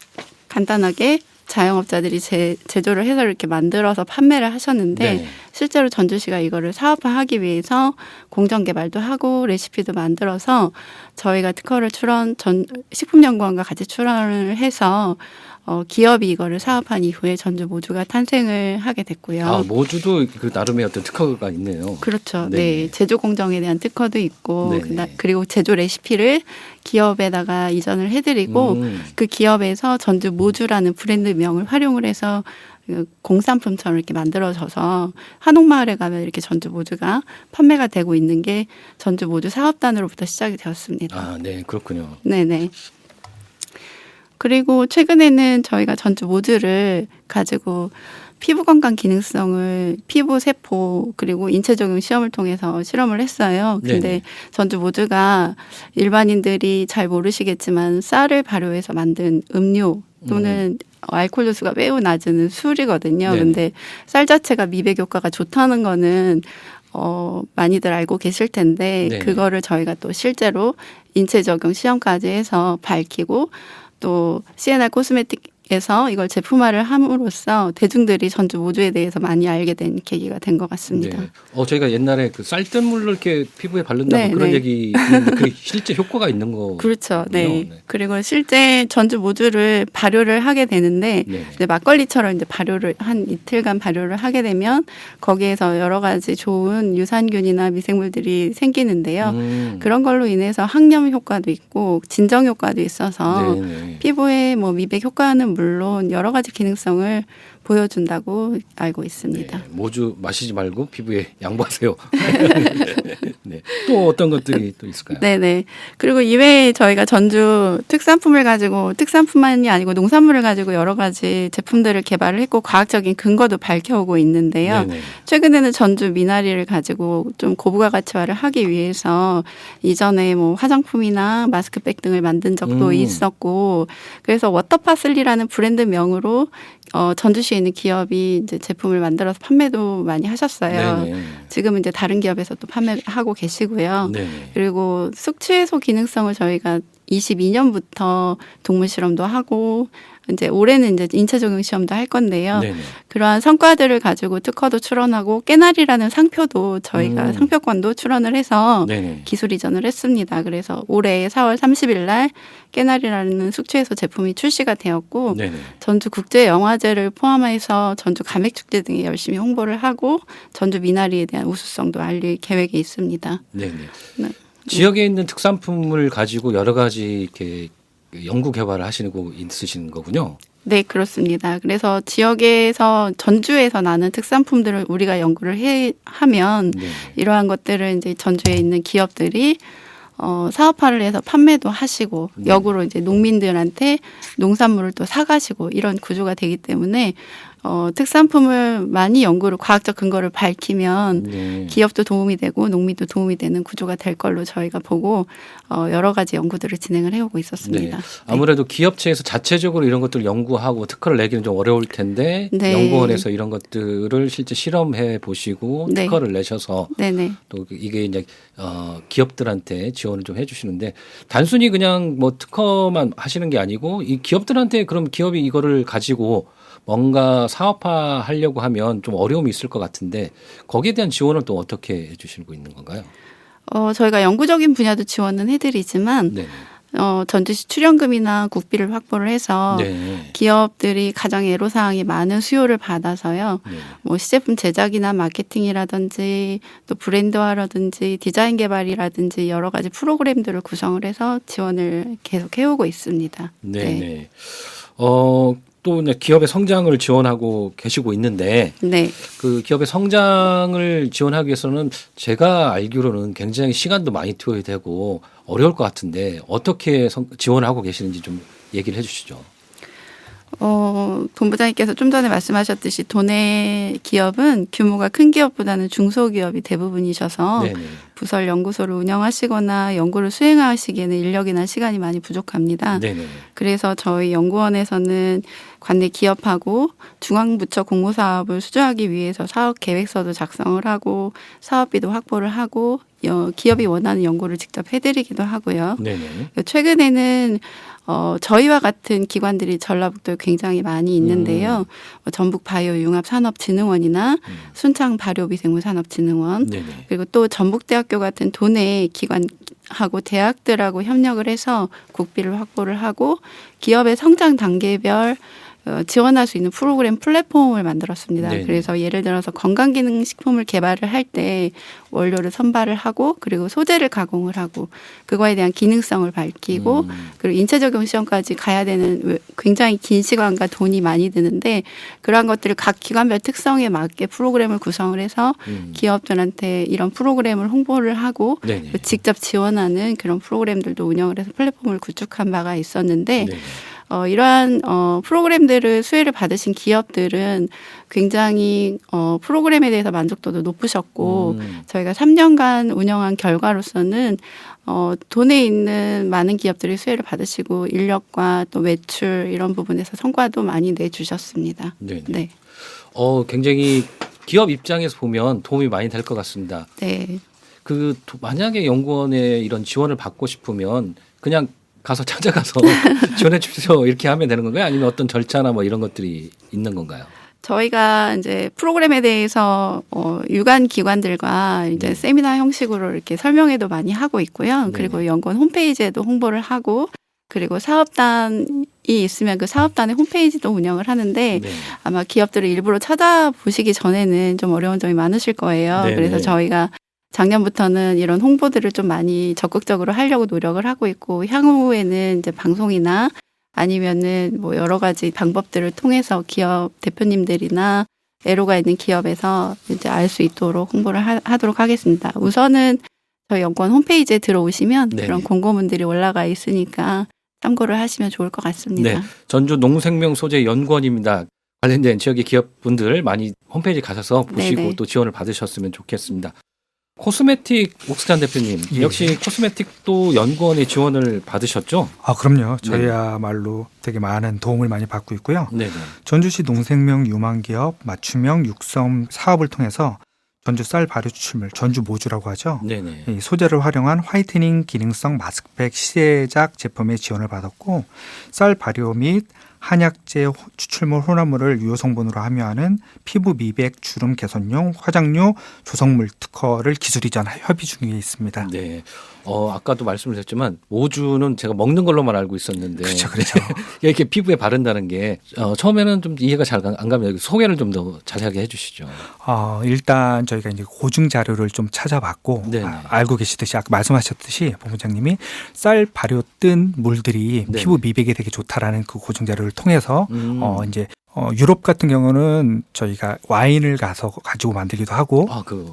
[SPEAKER 8] 간단하게 자영업자들이 제조를 해서 이렇게 만들어서 판매를 하셨는데
[SPEAKER 1] 네.
[SPEAKER 8] 실제로 전주시가 이거를 사업화하기 위해서 공정 개발도 하고 레시피도 만들어서 저희가 특허를 식품연구원과 같이 출원을 해서 기업이 이거를 사업한 이후에 전주 모주가 탄생을 하게 됐고요.
[SPEAKER 1] 아, 모주도 그 나름의 어떤 특허가 있네요.
[SPEAKER 8] 그렇죠.
[SPEAKER 1] 네.
[SPEAKER 8] 네. 제조 공정에 대한 특허도 있고
[SPEAKER 1] 네네.
[SPEAKER 8] 그리고 제조 레시피를 기업에다가 이전을 해드리고 그 기업에서 전주 모주라는 브랜드명을 활용을 해서 그 공산품처럼 이렇게 만들어져서 한옥마을에 가면 이렇게 전주 모주가 판매가 되고 있는 게 전주 모주 사업단으로부터 시작이 되었습니다.
[SPEAKER 1] 아, 네, 그렇군요.
[SPEAKER 8] 네네. 그리고 최근에는 저희가 전주 모주를 가지고 피부 건강 기능성을 피부 세포 그리고 인체 적용 시험을 통해서 실험을 했어요. 근데
[SPEAKER 1] 네네.
[SPEAKER 8] 전주 모주가 일반인들이 잘 모르시겠지만 쌀을 발효해서 만든 음료 또는 알코올 도수가 매우 낮은 술이거든요.
[SPEAKER 1] 네네.
[SPEAKER 8] 근데 쌀 자체가 미백 효과가 좋다는 거는 많이들 알고 계실 텐데
[SPEAKER 1] 네네.
[SPEAKER 8] 그거를 저희가 또 실제로 인체 적용 시험까지 해서 밝히고 또 CNR 코스메틱에서 이걸 제품화를 함으로써 대중들이 전주 모주에 대해서 많이 알게 된 계기가 된 것 같습니다.
[SPEAKER 1] 네. 저희가 옛날에 그 쌀뜨물로 이렇게 피부에 바른다고
[SPEAKER 8] 네,
[SPEAKER 1] 그런
[SPEAKER 8] 네.
[SPEAKER 1] 얘기 있는데 그 실제 효과가 있는 거.
[SPEAKER 8] 그렇죠. 네. 그리고 실제 전주 모주를 발효를 하게 되는데
[SPEAKER 1] 네.
[SPEAKER 8] 이제 막걸리처럼 이제 발효를 한 이틀간 발효를 하게 되면 거기에서 여러 가지 좋은 유산균이나 미생물들이 생기는데요. 그런 걸로 인해서 항염 효과도 있고 진정 효과도 있어서
[SPEAKER 1] 네네.
[SPEAKER 8] 피부에 뭐 미백 효과는 물론 여러 가지 기능성을 보여준다고 알고 있습니다.
[SPEAKER 1] 네, 모주 마시지 말고 피부에 양보하세요. 네. 또 어떤 것들이 또 있을까요?
[SPEAKER 8] 네네. 그리고 이외에 저희가 전주 특산품을 가지고 특산품만이 아니고 농산물을 가지고 여러 가지 제품들을 개발을 했고 과학적인 근거도 밝혀오고 있는데요.
[SPEAKER 1] 네네.
[SPEAKER 8] 최근에는 전주 미나리를 가지고 좀 고부가 가치화를 하기 위해서 이전에 뭐 화장품이나 마스크백 등을 만든 적도 있었고 그래서 워터파슬리라는 브랜드명으로 전주시에 있는 기업이 이제 제품을 만들어서 판매도 많이 하셨어요.
[SPEAKER 1] 네네.
[SPEAKER 8] 지금은 이제 다른 기업에서 또 판매하고 계시고요.
[SPEAKER 1] 네네.
[SPEAKER 8] 그리고 숙취해소 기능성을 저희가 22년부터 동물 실험도 하고 이제 올해는 이제 인체 적용 시험도 할 건데요.
[SPEAKER 1] 네네.
[SPEAKER 8] 그러한 성과들을 가지고 특허도 출원하고 깨나리라는 상표도 저희가 상표권도 출원을 해서
[SPEAKER 1] 네네.
[SPEAKER 8] 기술 이전을 했습니다. 그래서 올해 4월 30일 날 깨나리라는 숙취해소 제품이 출시가 되었고
[SPEAKER 1] 네네.
[SPEAKER 8] 전주 국제영화제를 포함해서 전주 가맥축제 등에 열심히 홍보를 하고 전주 미나리에 대한 우수성도 알릴 계획이 있습니다.
[SPEAKER 1] 네네.
[SPEAKER 8] 네.
[SPEAKER 1] 지역에 있는 특산품을 가지고 여러 가지 이렇게 연구 개발을 하시고 있으신 거군요.
[SPEAKER 8] 네, 그렇습니다. 그래서 지역에서 전주에서 나는 특산품들을 우리가 연구를 하면
[SPEAKER 1] 네.
[SPEAKER 8] 이러한 것들을 이제 전주에 있는 기업들이 사업화를 해서 판매도 하시고
[SPEAKER 1] 네.
[SPEAKER 8] 역으로 이제 농민들한테 농산물을 또 사가시고 이런 구조가 되기 때문에 특산품을 많이 연구를 과학적 근거를 밝히면
[SPEAKER 1] 네.
[SPEAKER 8] 기업도 도움이 되고 농민도 도움이 되는 구조가 될 걸로 저희가 보고 여러 가지 연구들을 진행을 해오고 있었습니다.
[SPEAKER 1] 네. 아무래도 기업체에서 자체적으로 이런 것들을 연구하고 특허를 내기는 좀 어려울 텐데
[SPEAKER 8] 네.
[SPEAKER 1] 연구원에서 이런 것들을 실제 실험해 보시고
[SPEAKER 8] 네.
[SPEAKER 1] 특허를 내셔서
[SPEAKER 8] 네네.
[SPEAKER 1] 또 이게 이제 기업들한테 지원을 좀 해주시는데 단순히 그냥 뭐 특허만 하시는 게 아니고 이 기업들한테 그럼 기업이 이거를 가지고 뭔가 사업화 하려고 하면 좀 어려움이 있을 것 같은데 거기에 대한 지원을 또 어떻게 해주시고 있는 건가요?
[SPEAKER 8] 저희가 영구적인 분야도 지원은 해드리지만
[SPEAKER 1] 네.
[SPEAKER 8] 전주시 출연금이나 국비를 확보를 해서
[SPEAKER 1] 네.
[SPEAKER 8] 기업들이 가장 애로사항이 많은 수요를 받아서요.
[SPEAKER 1] 네.
[SPEAKER 8] 뭐 시제품 제작이나 마케팅이라든지 또 브랜드화라든지 디자인 개발이라든지 여러 가지 프로그램들을 구성을 해서 지원을 계속 해오고 있습니다.
[SPEAKER 1] 네. 네. 또 기업의 성장을 지원하고 계시고 있는데
[SPEAKER 8] 네.
[SPEAKER 1] 그 기업의 성장을 지원하기 위해서는 제가 알기로는 굉장히 시간도 많이 투여야 되고 어려울 것 같은데 어떻게 지원하고 계시는지 좀 얘기를 해주시죠.
[SPEAKER 8] 본부장님께서 좀 전에 말씀하셨듯이 도내 기업은 규모가 큰 기업보다는 중소기업이 대부분이셔서
[SPEAKER 1] 네네.
[SPEAKER 8] 부설 연구소를 운영하시거나 연구를 수행하시기에는 인력이나 시간이 많이 부족합니다.
[SPEAKER 1] 네네.
[SPEAKER 8] 그래서 저희 연구원에서는 관내 기업하고 중앙부처 공모사업을 수주하기 위해서 사업 계획서도 작성을 하고 사업비도 확보를 하고 기업이 원하는 연구를 직접 해드리기도 하고요.
[SPEAKER 1] 네네.
[SPEAKER 8] 최근에는 저희와 같은 기관들이 전라북도에 굉장히 많이 있는데요. 전북바이오융합산업진흥원이나 순창발효미생물산업진흥원
[SPEAKER 1] 네네.
[SPEAKER 8] 그리고 또 전북대학교 같은 도내 기관 기업하고 대학들하고 협력을 해서 국비를 확보를 하고 기업의 성장 단계별 지원할 수 있는 프로그램 플랫폼을 만들었습니다.
[SPEAKER 1] 네네.
[SPEAKER 8] 그래서 예를 들어서 건강기능식품을 개발을 할 때 원료를 선발을 하고 그리고 소재를 가공을 하고 그거에 대한 기능성을 밝히고 그리고 인체적용 시험까지 가야 되는 굉장히 긴 시간과 돈이 많이 드는데 그러한 것들을 각 기관별 특성에 맞게 프로그램을 구성을 해서 기업들한테 이런 프로그램을 홍보를 하고
[SPEAKER 1] 네네.
[SPEAKER 8] 직접 지원하는 그런 프로그램들도 운영을 해서 플랫폼을 구축한 바가 있었는데
[SPEAKER 1] 네네.
[SPEAKER 8] 이러한 프로그램들을 수혜를 받으신 기업들은 굉장히 프로그램에 대해서 만족도도 높으셨고 저희가 3년간 운영한 결과로서는 돈에 있는 많은 기업들이 수혜를 받으시고 인력과 또 매출 이런 부분에서 성과도 많이 내주셨습니다.
[SPEAKER 1] 네네.
[SPEAKER 8] 네.
[SPEAKER 1] 굉장히 기업 입장에서 보면 도움이 많이 될 것 같습니다.
[SPEAKER 8] 네.
[SPEAKER 1] 만약에 연구원에 이런 지원을 받고 싶으면 그냥 가서 찾아가서 지원해 주세요 이렇게 하면 되는 건가요? 아니면 어떤 절차나 뭐 이런 것들이 있는 건가요?
[SPEAKER 8] 저희가 이제 프로그램에 대해서 유관 기관들과 이제 세미나 형식으로 이렇게 설명회도 많이 하고 있고요. 그리고 연구원 홈페이지에도 홍보를 하고 그리고 사업단이 있으면 그 사업단의 홈페이지도 운영을 하는데
[SPEAKER 1] 네.
[SPEAKER 8] 아마 기업들을 일부러 찾아보시기 전에는 좀 어려운 점이 많으실 거예요.
[SPEAKER 1] 네네.
[SPEAKER 8] 그래서 저희가 작년부터는 이런 홍보들을 좀 많이 적극적으로 하려고 노력을 하고 있고 향후에는 이제 방송이나 아니면은 뭐 여러 가지 방법들을 통해서 기업 대표님들이나 애로가 있는 기업에서 이제 알 수 있도록 홍보를 하도록 하겠습니다. 우선은 저희 연구원 홈페이지에 들어오시면
[SPEAKER 1] 네네.
[SPEAKER 8] 그런 공고문들이 올라가 있으니까 참고를 하시면 좋을 것 같습니다.
[SPEAKER 1] 네, 전주 농생명 소재 연구원입니다. 관련된 지역의 기업분들 많이 홈페이지 가셔서 보시고
[SPEAKER 8] 네네.
[SPEAKER 1] 또 지원을 받으셨으면 좋겠습니다. 코스메틱 옥수잔 대표님
[SPEAKER 7] 예.
[SPEAKER 1] 역시 코스메틱도 연구원의 지원을 받으셨죠?
[SPEAKER 7] 그럼요. 저희야말로 되게 많은 도움을 많이 받고 있고요.
[SPEAKER 1] 네네.
[SPEAKER 7] 전주시 농생명 유망기업 맞춤형 육성 사업을 통해서 전주 쌀 발효 추출물, 전주 모주라고 하죠.
[SPEAKER 1] 네네.
[SPEAKER 7] 이 소재를 활용한 화이트닝 기능성 마스크팩 시제작 제품의 지원을 받았고 쌀 발효 및 한약재 추출물 혼합물을 유효 성분으로 함유하는 피부 미백 주름 개선용 화장료 조성물 특허를 기술 이전 협의 중에 있습니다.
[SPEAKER 1] 네. 아까도 말씀을 드렸지만 모주는 제가 먹는 걸로만 알고 있었는데
[SPEAKER 7] 그렇죠.
[SPEAKER 1] 이렇게 피부에 바른다는 게 처음에는 좀 이해가 잘 안 가면 소개를 좀 더 자세하게 해주시죠.
[SPEAKER 7] 일단 저희가 이제 고증 자료를 좀 찾아봤고
[SPEAKER 1] 네네.
[SPEAKER 7] 알고 계시듯이 아까 말씀하셨듯이 본부장님이 쌀 발효 뜬 물들이
[SPEAKER 1] 네네.
[SPEAKER 7] 피부 미백에 되게 좋다라는 그 고증 자료를 통해서 이제 유럽 같은 경우는 저희가 와인을 가지고 만들기도 하고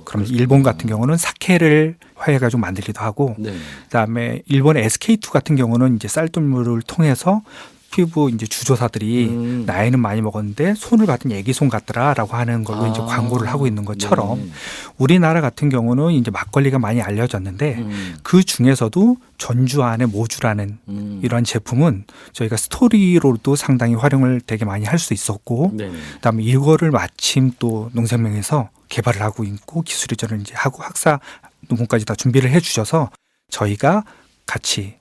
[SPEAKER 7] 그럼 일본 같은 경우는 사케를 해가지고 만들기도 하고
[SPEAKER 1] 네.
[SPEAKER 7] 그다음에 일본의 SK2 같은 경우는 이제 쌀뜨물을 통해서 피부 이제 주조사들이 나이는 많이 먹었는데 손을 받은 애기 손 같더라라고 하는 걸로 이제 광고를 하고 있는 것처럼
[SPEAKER 1] 네.
[SPEAKER 7] 우리나라 같은 경우는 이제 막걸리가 많이 알려졌는데 그 중에서도 전주 안에 모주라는 이런 제품은 저희가 스토리로도 상당히 활용을 되게 많이 할 수 있었고
[SPEAKER 1] 네.
[SPEAKER 7] 그다음에 이거를 마침 또 농생명에서 개발을 하고 있고 기술 이전을 이제 하고 학사 논문까지 다 준비를 해주셔서 저희가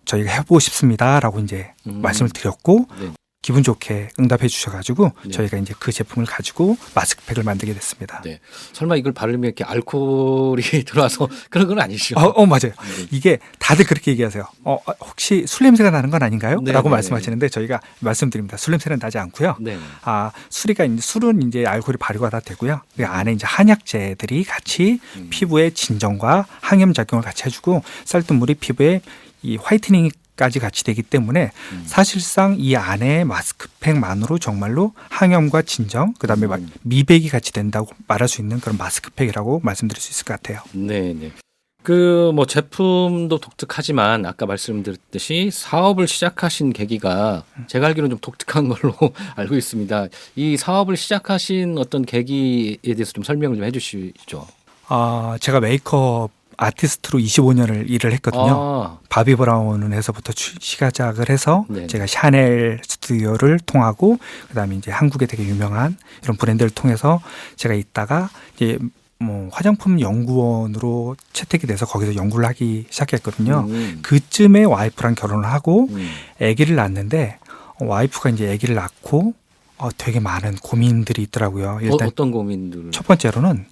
[SPEAKER 7] 해보고 싶습니다라고 이제 말씀을 드렸고
[SPEAKER 1] 네.
[SPEAKER 7] 기분 좋게 응답해 주셔가지고
[SPEAKER 1] 네.
[SPEAKER 7] 저희가 이제 그 제품을 가지고 마스크팩을 만들게 됐습니다.
[SPEAKER 1] 네. 설마 이걸 바르면 이렇게 알코올이 들어와서 그런 건 아니시죠?
[SPEAKER 7] 맞아요. 이게 다들 그렇게 얘기하세요. 혹시 술 냄새가 나는 건 아닌가요?
[SPEAKER 1] 네,
[SPEAKER 7] 라고
[SPEAKER 1] 네,
[SPEAKER 7] 말씀하시는데 저희가 말씀드립니다. 술 냄새는 나지 않고요.
[SPEAKER 1] 네.
[SPEAKER 7] 술은 이제 알코올이 발효가 다 되고요. 그 안에 이제 한약재들이 같이 피부에 진정과 항염 작용을 같이 해주고 쌀뜨물이 피부에 이 화이트닝까지 같이 되기 때문에 사실상 이 안에 마스크팩만으로 정말로 항염과 진정, 그다음에 미백이 같이 된다고 말할 수 있는 그런 마스크팩이라고 말씀드릴 수 있을 것 같아요.
[SPEAKER 1] 네, 네. 제품도 독특하지만 아까 말씀드렸듯이 사업을 시작하신 계기가 제가 알기로는 좀 독특한 걸로 알고 있습니다. 이 사업을 시작하신 어떤 계기에 대해서 좀 설명을 좀 해주시죠.
[SPEAKER 7] 제가 메이크업 아티스트로 25년을 일을 했거든요. 바비 브라운에서부터 시작을 해서
[SPEAKER 1] 네네.
[SPEAKER 7] 제가 샤넬 스튜디오를 통하고 그다음에 이제 한국에 되게 유명한 이런 브랜드를 통해서 제가 있다가 이제 화장품 연구원으로 채택이 돼서 거기서 연구를 하기 시작했거든요. 그쯤에 와이프랑 결혼을 하고 아기를 낳았는데 와이프가 이제 아기를 낳고 되게 많은 고민들이 있더라고요. 일단
[SPEAKER 1] 어떤 고민들?
[SPEAKER 7] 첫 번째로는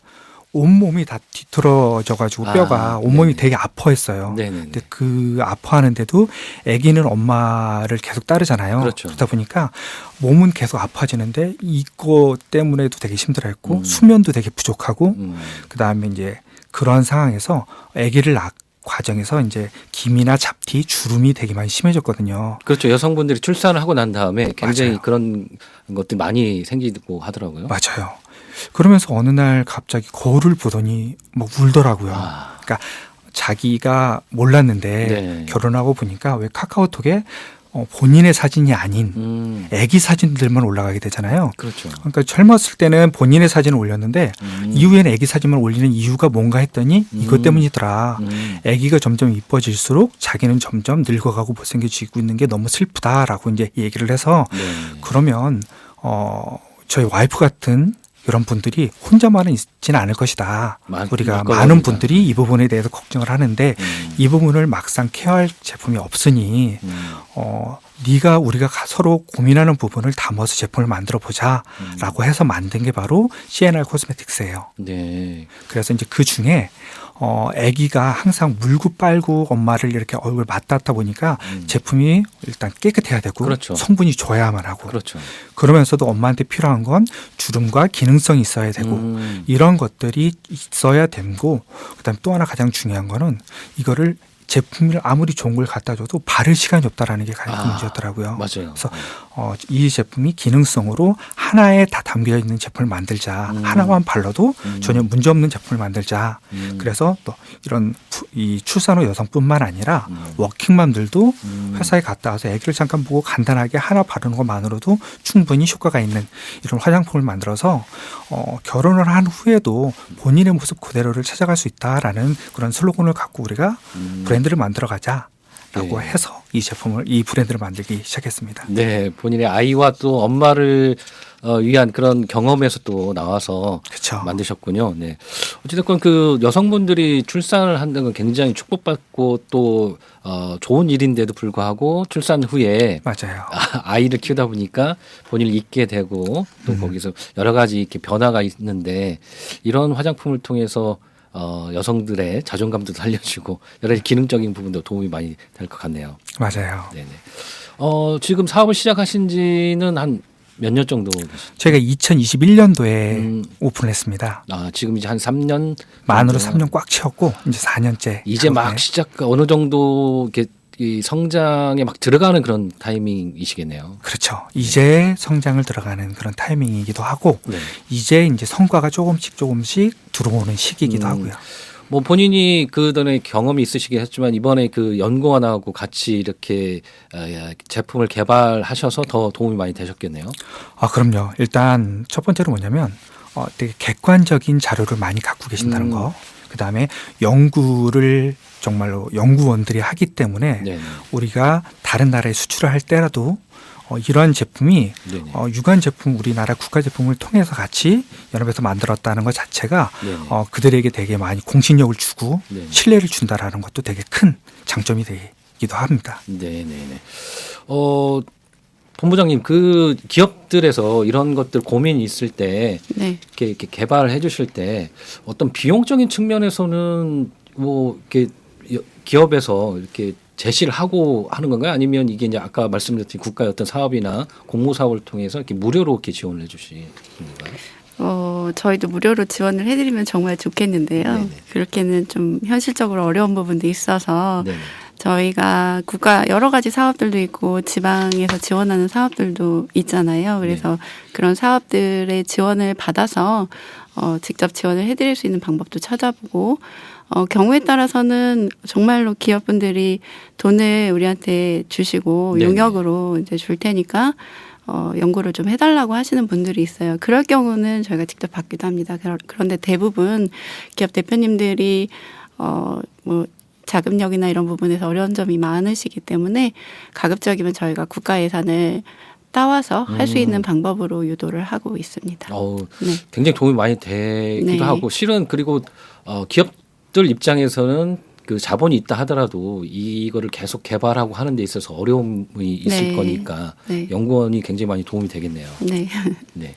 [SPEAKER 7] 온몸이 다 뒤틀어져가지고 뼈가 온몸이
[SPEAKER 1] 네네.
[SPEAKER 7] 되게 아파했어요.
[SPEAKER 1] 네네.
[SPEAKER 7] 근데 그 아파하는데도 아기는 엄마를 계속 따르잖아요.
[SPEAKER 1] 그렇죠.
[SPEAKER 7] 그러다 보니까 몸은 계속 아파지는데 이거 때문에도 되게 힘들어했고
[SPEAKER 1] 음.
[SPEAKER 7] 수면도 되게 부족하고
[SPEAKER 1] 음.
[SPEAKER 7] 그다음에 이제 그런 상황에서 아기를 낳 과정에서 이제 기미나 잡티, 주름이 되게 많이 심해졌거든요.
[SPEAKER 1] 그렇죠. 여성분들이 출산을 하고 난 다음에 굉장히
[SPEAKER 7] 맞아요.
[SPEAKER 1] 그런 것들이 많이 생기고 하더라고요.
[SPEAKER 7] 맞아요. 그러면서 어느 날 갑자기 거울을 보더니 막 울더라고요.
[SPEAKER 1] 아.
[SPEAKER 7] 그러니까 자기가 몰랐는데
[SPEAKER 1] 네.
[SPEAKER 7] 결혼하고 보니까 왜 카카오톡에 본인의 사진이 아닌 아기 사진들만 올라가게 되잖아요.
[SPEAKER 1] 그렇죠.
[SPEAKER 7] 그러니까 젊었을 때는 본인의 사진을 올렸는데 이후에는 아기 사진만 올리는 이유가 뭔가 했더니 이것 때문이더라. 아기가 점점 이뻐질수록 자기는 점점 늙어가고 못생겨지고 있는 게 너무 슬프다라고 이제 얘기를 해서
[SPEAKER 1] 네.
[SPEAKER 7] 그러면 저희 와이프 같은 이런 분들이 혼자만은 있지는 않을 것이다. 우리가
[SPEAKER 1] 맞을
[SPEAKER 7] 많은
[SPEAKER 1] 겁니다.
[SPEAKER 7] 분들이 이 부분에 대해서 걱정을 하는데 이 부분을 막상 케어할 제품이 없으니 네가 우리가 서로 고민하는 부분을 담아서 제품을 만들어 보자라고 해서 만든 게 바로 CNR 코스메틱스예요.
[SPEAKER 1] 네.
[SPEAKER 7] 그래서 이제 그 중에 아기가 항상 물고 빨고 엄마를 이렇게 얼굴 맞닿다 보니까 제품이 일단 깨끗해야 되고
[SPEAKER 1] 그렇죠.
[SPEAKER 7] 성분이 좋아야만 하고
[SPEAKER 1] 그렇죠.
[SPEAKER 7] 그러면서도 엄마한테 필요한 건 주름과 기능성이 있어야 되고 이런 것들이 있어야 되고 그다음에 또 하나 가장 중요한 거는 이거를 제품을 아무리 좋은 걸 갖다 줘도 바를 시간이 없다라는 게 가장 큰 문제였더라고요.
[SPEAKER 1] 맞아요.
[SPEAKER 7] 그래서 이 제품이 기능성으로 하나에 다 담겨 있는 제품을 만들자. 하나만 발라도 전혀 문제 없는 제품을 만들자. 그래서 또 이런 이 출산 후 여성뿐만 아니라 워킹맘들도 회사에 갔다 와서 아기를 잠깐 보고 간단하게 하나 바르는 것만으로도 충분히 효과가 있는 이런 화장품을 만들어서 결혼을 한 후에도 본인의 모습 그대로를 찾아갈 수 있다라는 그런 슬로건을 갖고 우리가 브랜드를 만들어 가자라고
[SPEAKER 1] 네.
[SPEAKER 7] 해서 이 브랜드를 만들기 시작했습니다.
[SPEAKER 1] 네, 본인의 아이와 또 엄마를 위한 그런 경험에서 또 나와서
[SPEAKER 7] 그렇죠.
[SPEAKER 1] 만드셨군요. 네. 어찌됐건 그 여성분들이 출산을 한다는 건 굉장히 축복받고 또 좋은 일인데도 불구하고 출산 후에
[SPEAKER 7] 맞아요.
[SPEAKER 1] 아이를 키우다 보니까 본인을 잊게 되고 또 거기서 여러 가지 이렇게 변화가 있는데 이런 화장품을 통해서 여성들의 자존감도 살려주고 여러 가지 기능적인 부분도 도움이 많이 될 것 같네요.
[SPEAKER 7] 맞아요.
[SPEAKER 1] 네네. 지금 사업을 시작하신 지는 한 몇 년 정도 되시죠?
[SPEAKER 7] 저희가 2021년도에 오픈을 했습니다.
[SPEAKER 1] 지금 이제 한 3년
[SPEAKER 7] 만으로
[SPEAKER 1] 정도.
[SPEAKER 7] 3년 꽉 채웠고 이제 4년째.
[SPEAKER 1] 이제 막 시작 어느 정도 이렇게 이 성장에 막 들어가는 그런 타이밍이시겠네요.
[SPEAKER 7] 그렇죠. 이제 성장을 들어가는 그런 타이밍이기도 하고
[SPEAKER 1] 네.
[SPEAKER 7] 이제 성과가 조금씩 들어오는 시기이기도 하고요.
[SPEAKER 1] 뭐 본인이 그전에 경험이 있으시긴 했지만 이번에 그 연구원하고 같이 이렇게 제품을 개발하셔서 더 도움이 많이 되셨겠네요.
[SPEAKER 7] 그럼요. 일단 첫 번째로 뭐냐면 되게 객관적인 자료를 많이 갖고 계신다는 거. 그다음에 연구를 정말로 연구원들이 하기 때문에
[SPEAKER 1] 네네.
[SPEAKER 7] 우리가 다른 나라에 수출을 할 때라도 이러한 제품이
[SPEAKER 1] 네네.
[SPEAKER 7] 유관 제품 우리나라 국가 제품을 통해서 같이 연합해서 만들었다는 것 자체가
[SPEAKER 1] 네네.
[SPEAKER 7] 그들에게 되게 많이 공신력을 주고
[SPEAKER 1] 네네.
[SPEAKER 7] 신뢰를 준다라는 것도 되게 큰 장점이 되기도 합니다.
[SPEAKER 1] 네네네. 본부장님 그 기업들에서 이런 것들 고민이 있을 때
[SPEAKER 8] 네.
[SPEAKER 1] 이렇게 개발해 주실 때 어떤 비용적인 측면에서는 뭐 이렇게 기업에서 이렇게 제시를 하고 하는 건가요? 아니면 이게 이제 아까 말씀드렸던 국가의 어떤 사업이나 공모 사업을 통해서 이렇게 무료로 이렇게 지원을 해주시는 건가요?
[SPEAKER 8] 저희도 무료로 지원을 해드리면 정말 좋겠는데요.
[SPEAKER 1] 네네.
[SPEAKER 8] 그렇게는 좀 현실적으로 어려운 부분도 있어서
[SPEAKER 1] 네.
[SPEAKER 8] 저희가 국가 여러 가지 사업들도 있고 지방에서 지원하는 사업들도 있잖아요. 그래서 그런 사업들의 지원을 받아서 직접 지원을 해드릴 수 있는 방법도 찾아보고 경우에 따라서는 정말로 기업분들이 돈을 우리한테 주시고
[SPEAKER 1] 네네.
[SPEAKER 8] 용역으로 이제 줄 테니까 연구를 좀 해달라고 하시는 분들이 있어요. 그럴 경우는 저희가 직접 받기도 합니다. 그런데 대부분 기업 대표님들이 뭐 자금력이나 이런 부분에서 어려운 점이 많으시기 때문에 가급적이면 저희가 국가 예산을 따와서 할 수 있는 방법으로 유도를 하고 있습니다. 네.
[SPEAKER 1] 굉장히 도움이 많이 되기도
[SPEAKER 8] 네.
[SPEAKER 1] 하고 실은 그리고 기업들 입장에서는 그 자본이 있다 하더라도 이거를 계속 개발하고 하는 데 있어서 어려움이 있을
[SPEAKER 8] 네.
[SPEAKER 1] 거니까
[SPEAKER 8] 네.
[SPEAKER 1] 연구원이 굉장히 많이 도움이 되겠네요.
[SPEAKER 8] 네.
[SPEAKER 1] 네.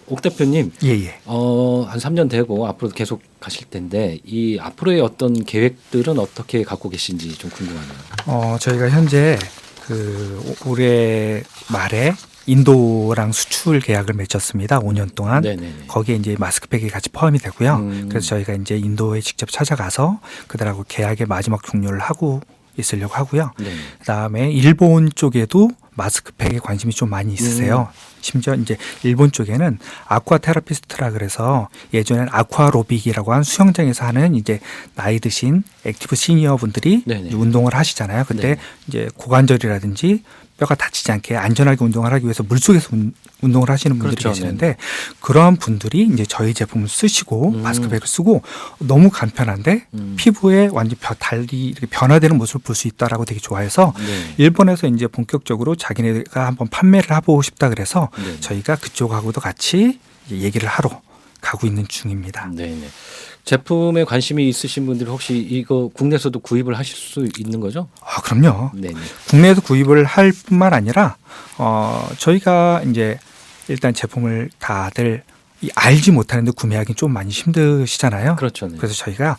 [SPEAKER 1] 옥 대표님,
[SPEAKER 7] 예예.
[SPEAKER 1] 한 3년 되고 앞으로 계속 가실 텐데 이 앞으로의 어떤 계획들은 어떻게 갖고 계신지 좀 궁금하네요.
[SPEAKER 7] 저희가 현재 올해 말에 인도랑 수출 계약을 맺었습니다. 5년 동안.
[SPEAKER 1] 네네네.
[SPEAKER 7] 거기에 이제 마스크팩이 같이 포함이 되고요. 그래서 저희가 이제 인도에 직접 찾아가서 그들하고 계약의 마지막 종료를 하고 있으려고 하고요.
[SPEAKER 1] 네.
[SPEAKER 7] 그다음에 일본 쪽에도 마스크팩에 관심이 좀 많이 있으세요. 심지어 이제 일본 쪽에는 아쿠아 테라피스트라 그래서 예전엔 아쿠아로빅이라고 한 수영장에서 하는 이제 나이 드신 액티브 시니어 분들이
[SPEAKER 1] 네네.
[SPEAKER 7] 운동을 하시잖아요. 그때
[SPEAKER 1] 네.
[SPEAKER 7] 이제 고관절이라든지 뼈가 다치지 않게 안전하게 운동을 하기 위해서 물속에서 운동을 하시는 분들이
[SPEAKER 1] 그렇죠.
[SPEAKER 7] 계시는데 그러한 분들이 이제 저희 제품을 쓰시고 마스크팩을 쓰고 너무 간편한데 피부에 완전 달리 이렇게 변화되는 모습을 볼 수 있다라고 되게 좋아해서
[SPEAKER 1] 네.
[SPEAKER 7] 일본에서 이제 본격적으로 자기네가 한번 판매를 해보고 싶다 그래서
[SPEAKER 1] 네.
[SPEAKER 7] 저희가 그쪽하고도 같이 이제 얘기를 하러 가고 있는 중입니다.
[SPEAKER 1] 네네. 제품에 관심이 있으신 분들 혹시 이거 국내에서도 구입을 하실 수 있는 거죠?
[SPEAKER 7] 그럼요.
[SPEAKER 1] 네네.
[SPEAKER 7] 국내에서 구입을 할 뿐만 아니라 저희가 이제 일단 제품을 다들 알지 못하는데 구매하기 좀 많이 힘드시잖아요.
[SPEAKER 1] 그렇죠. 네.
[SPEAKER 7] 그래서 저희가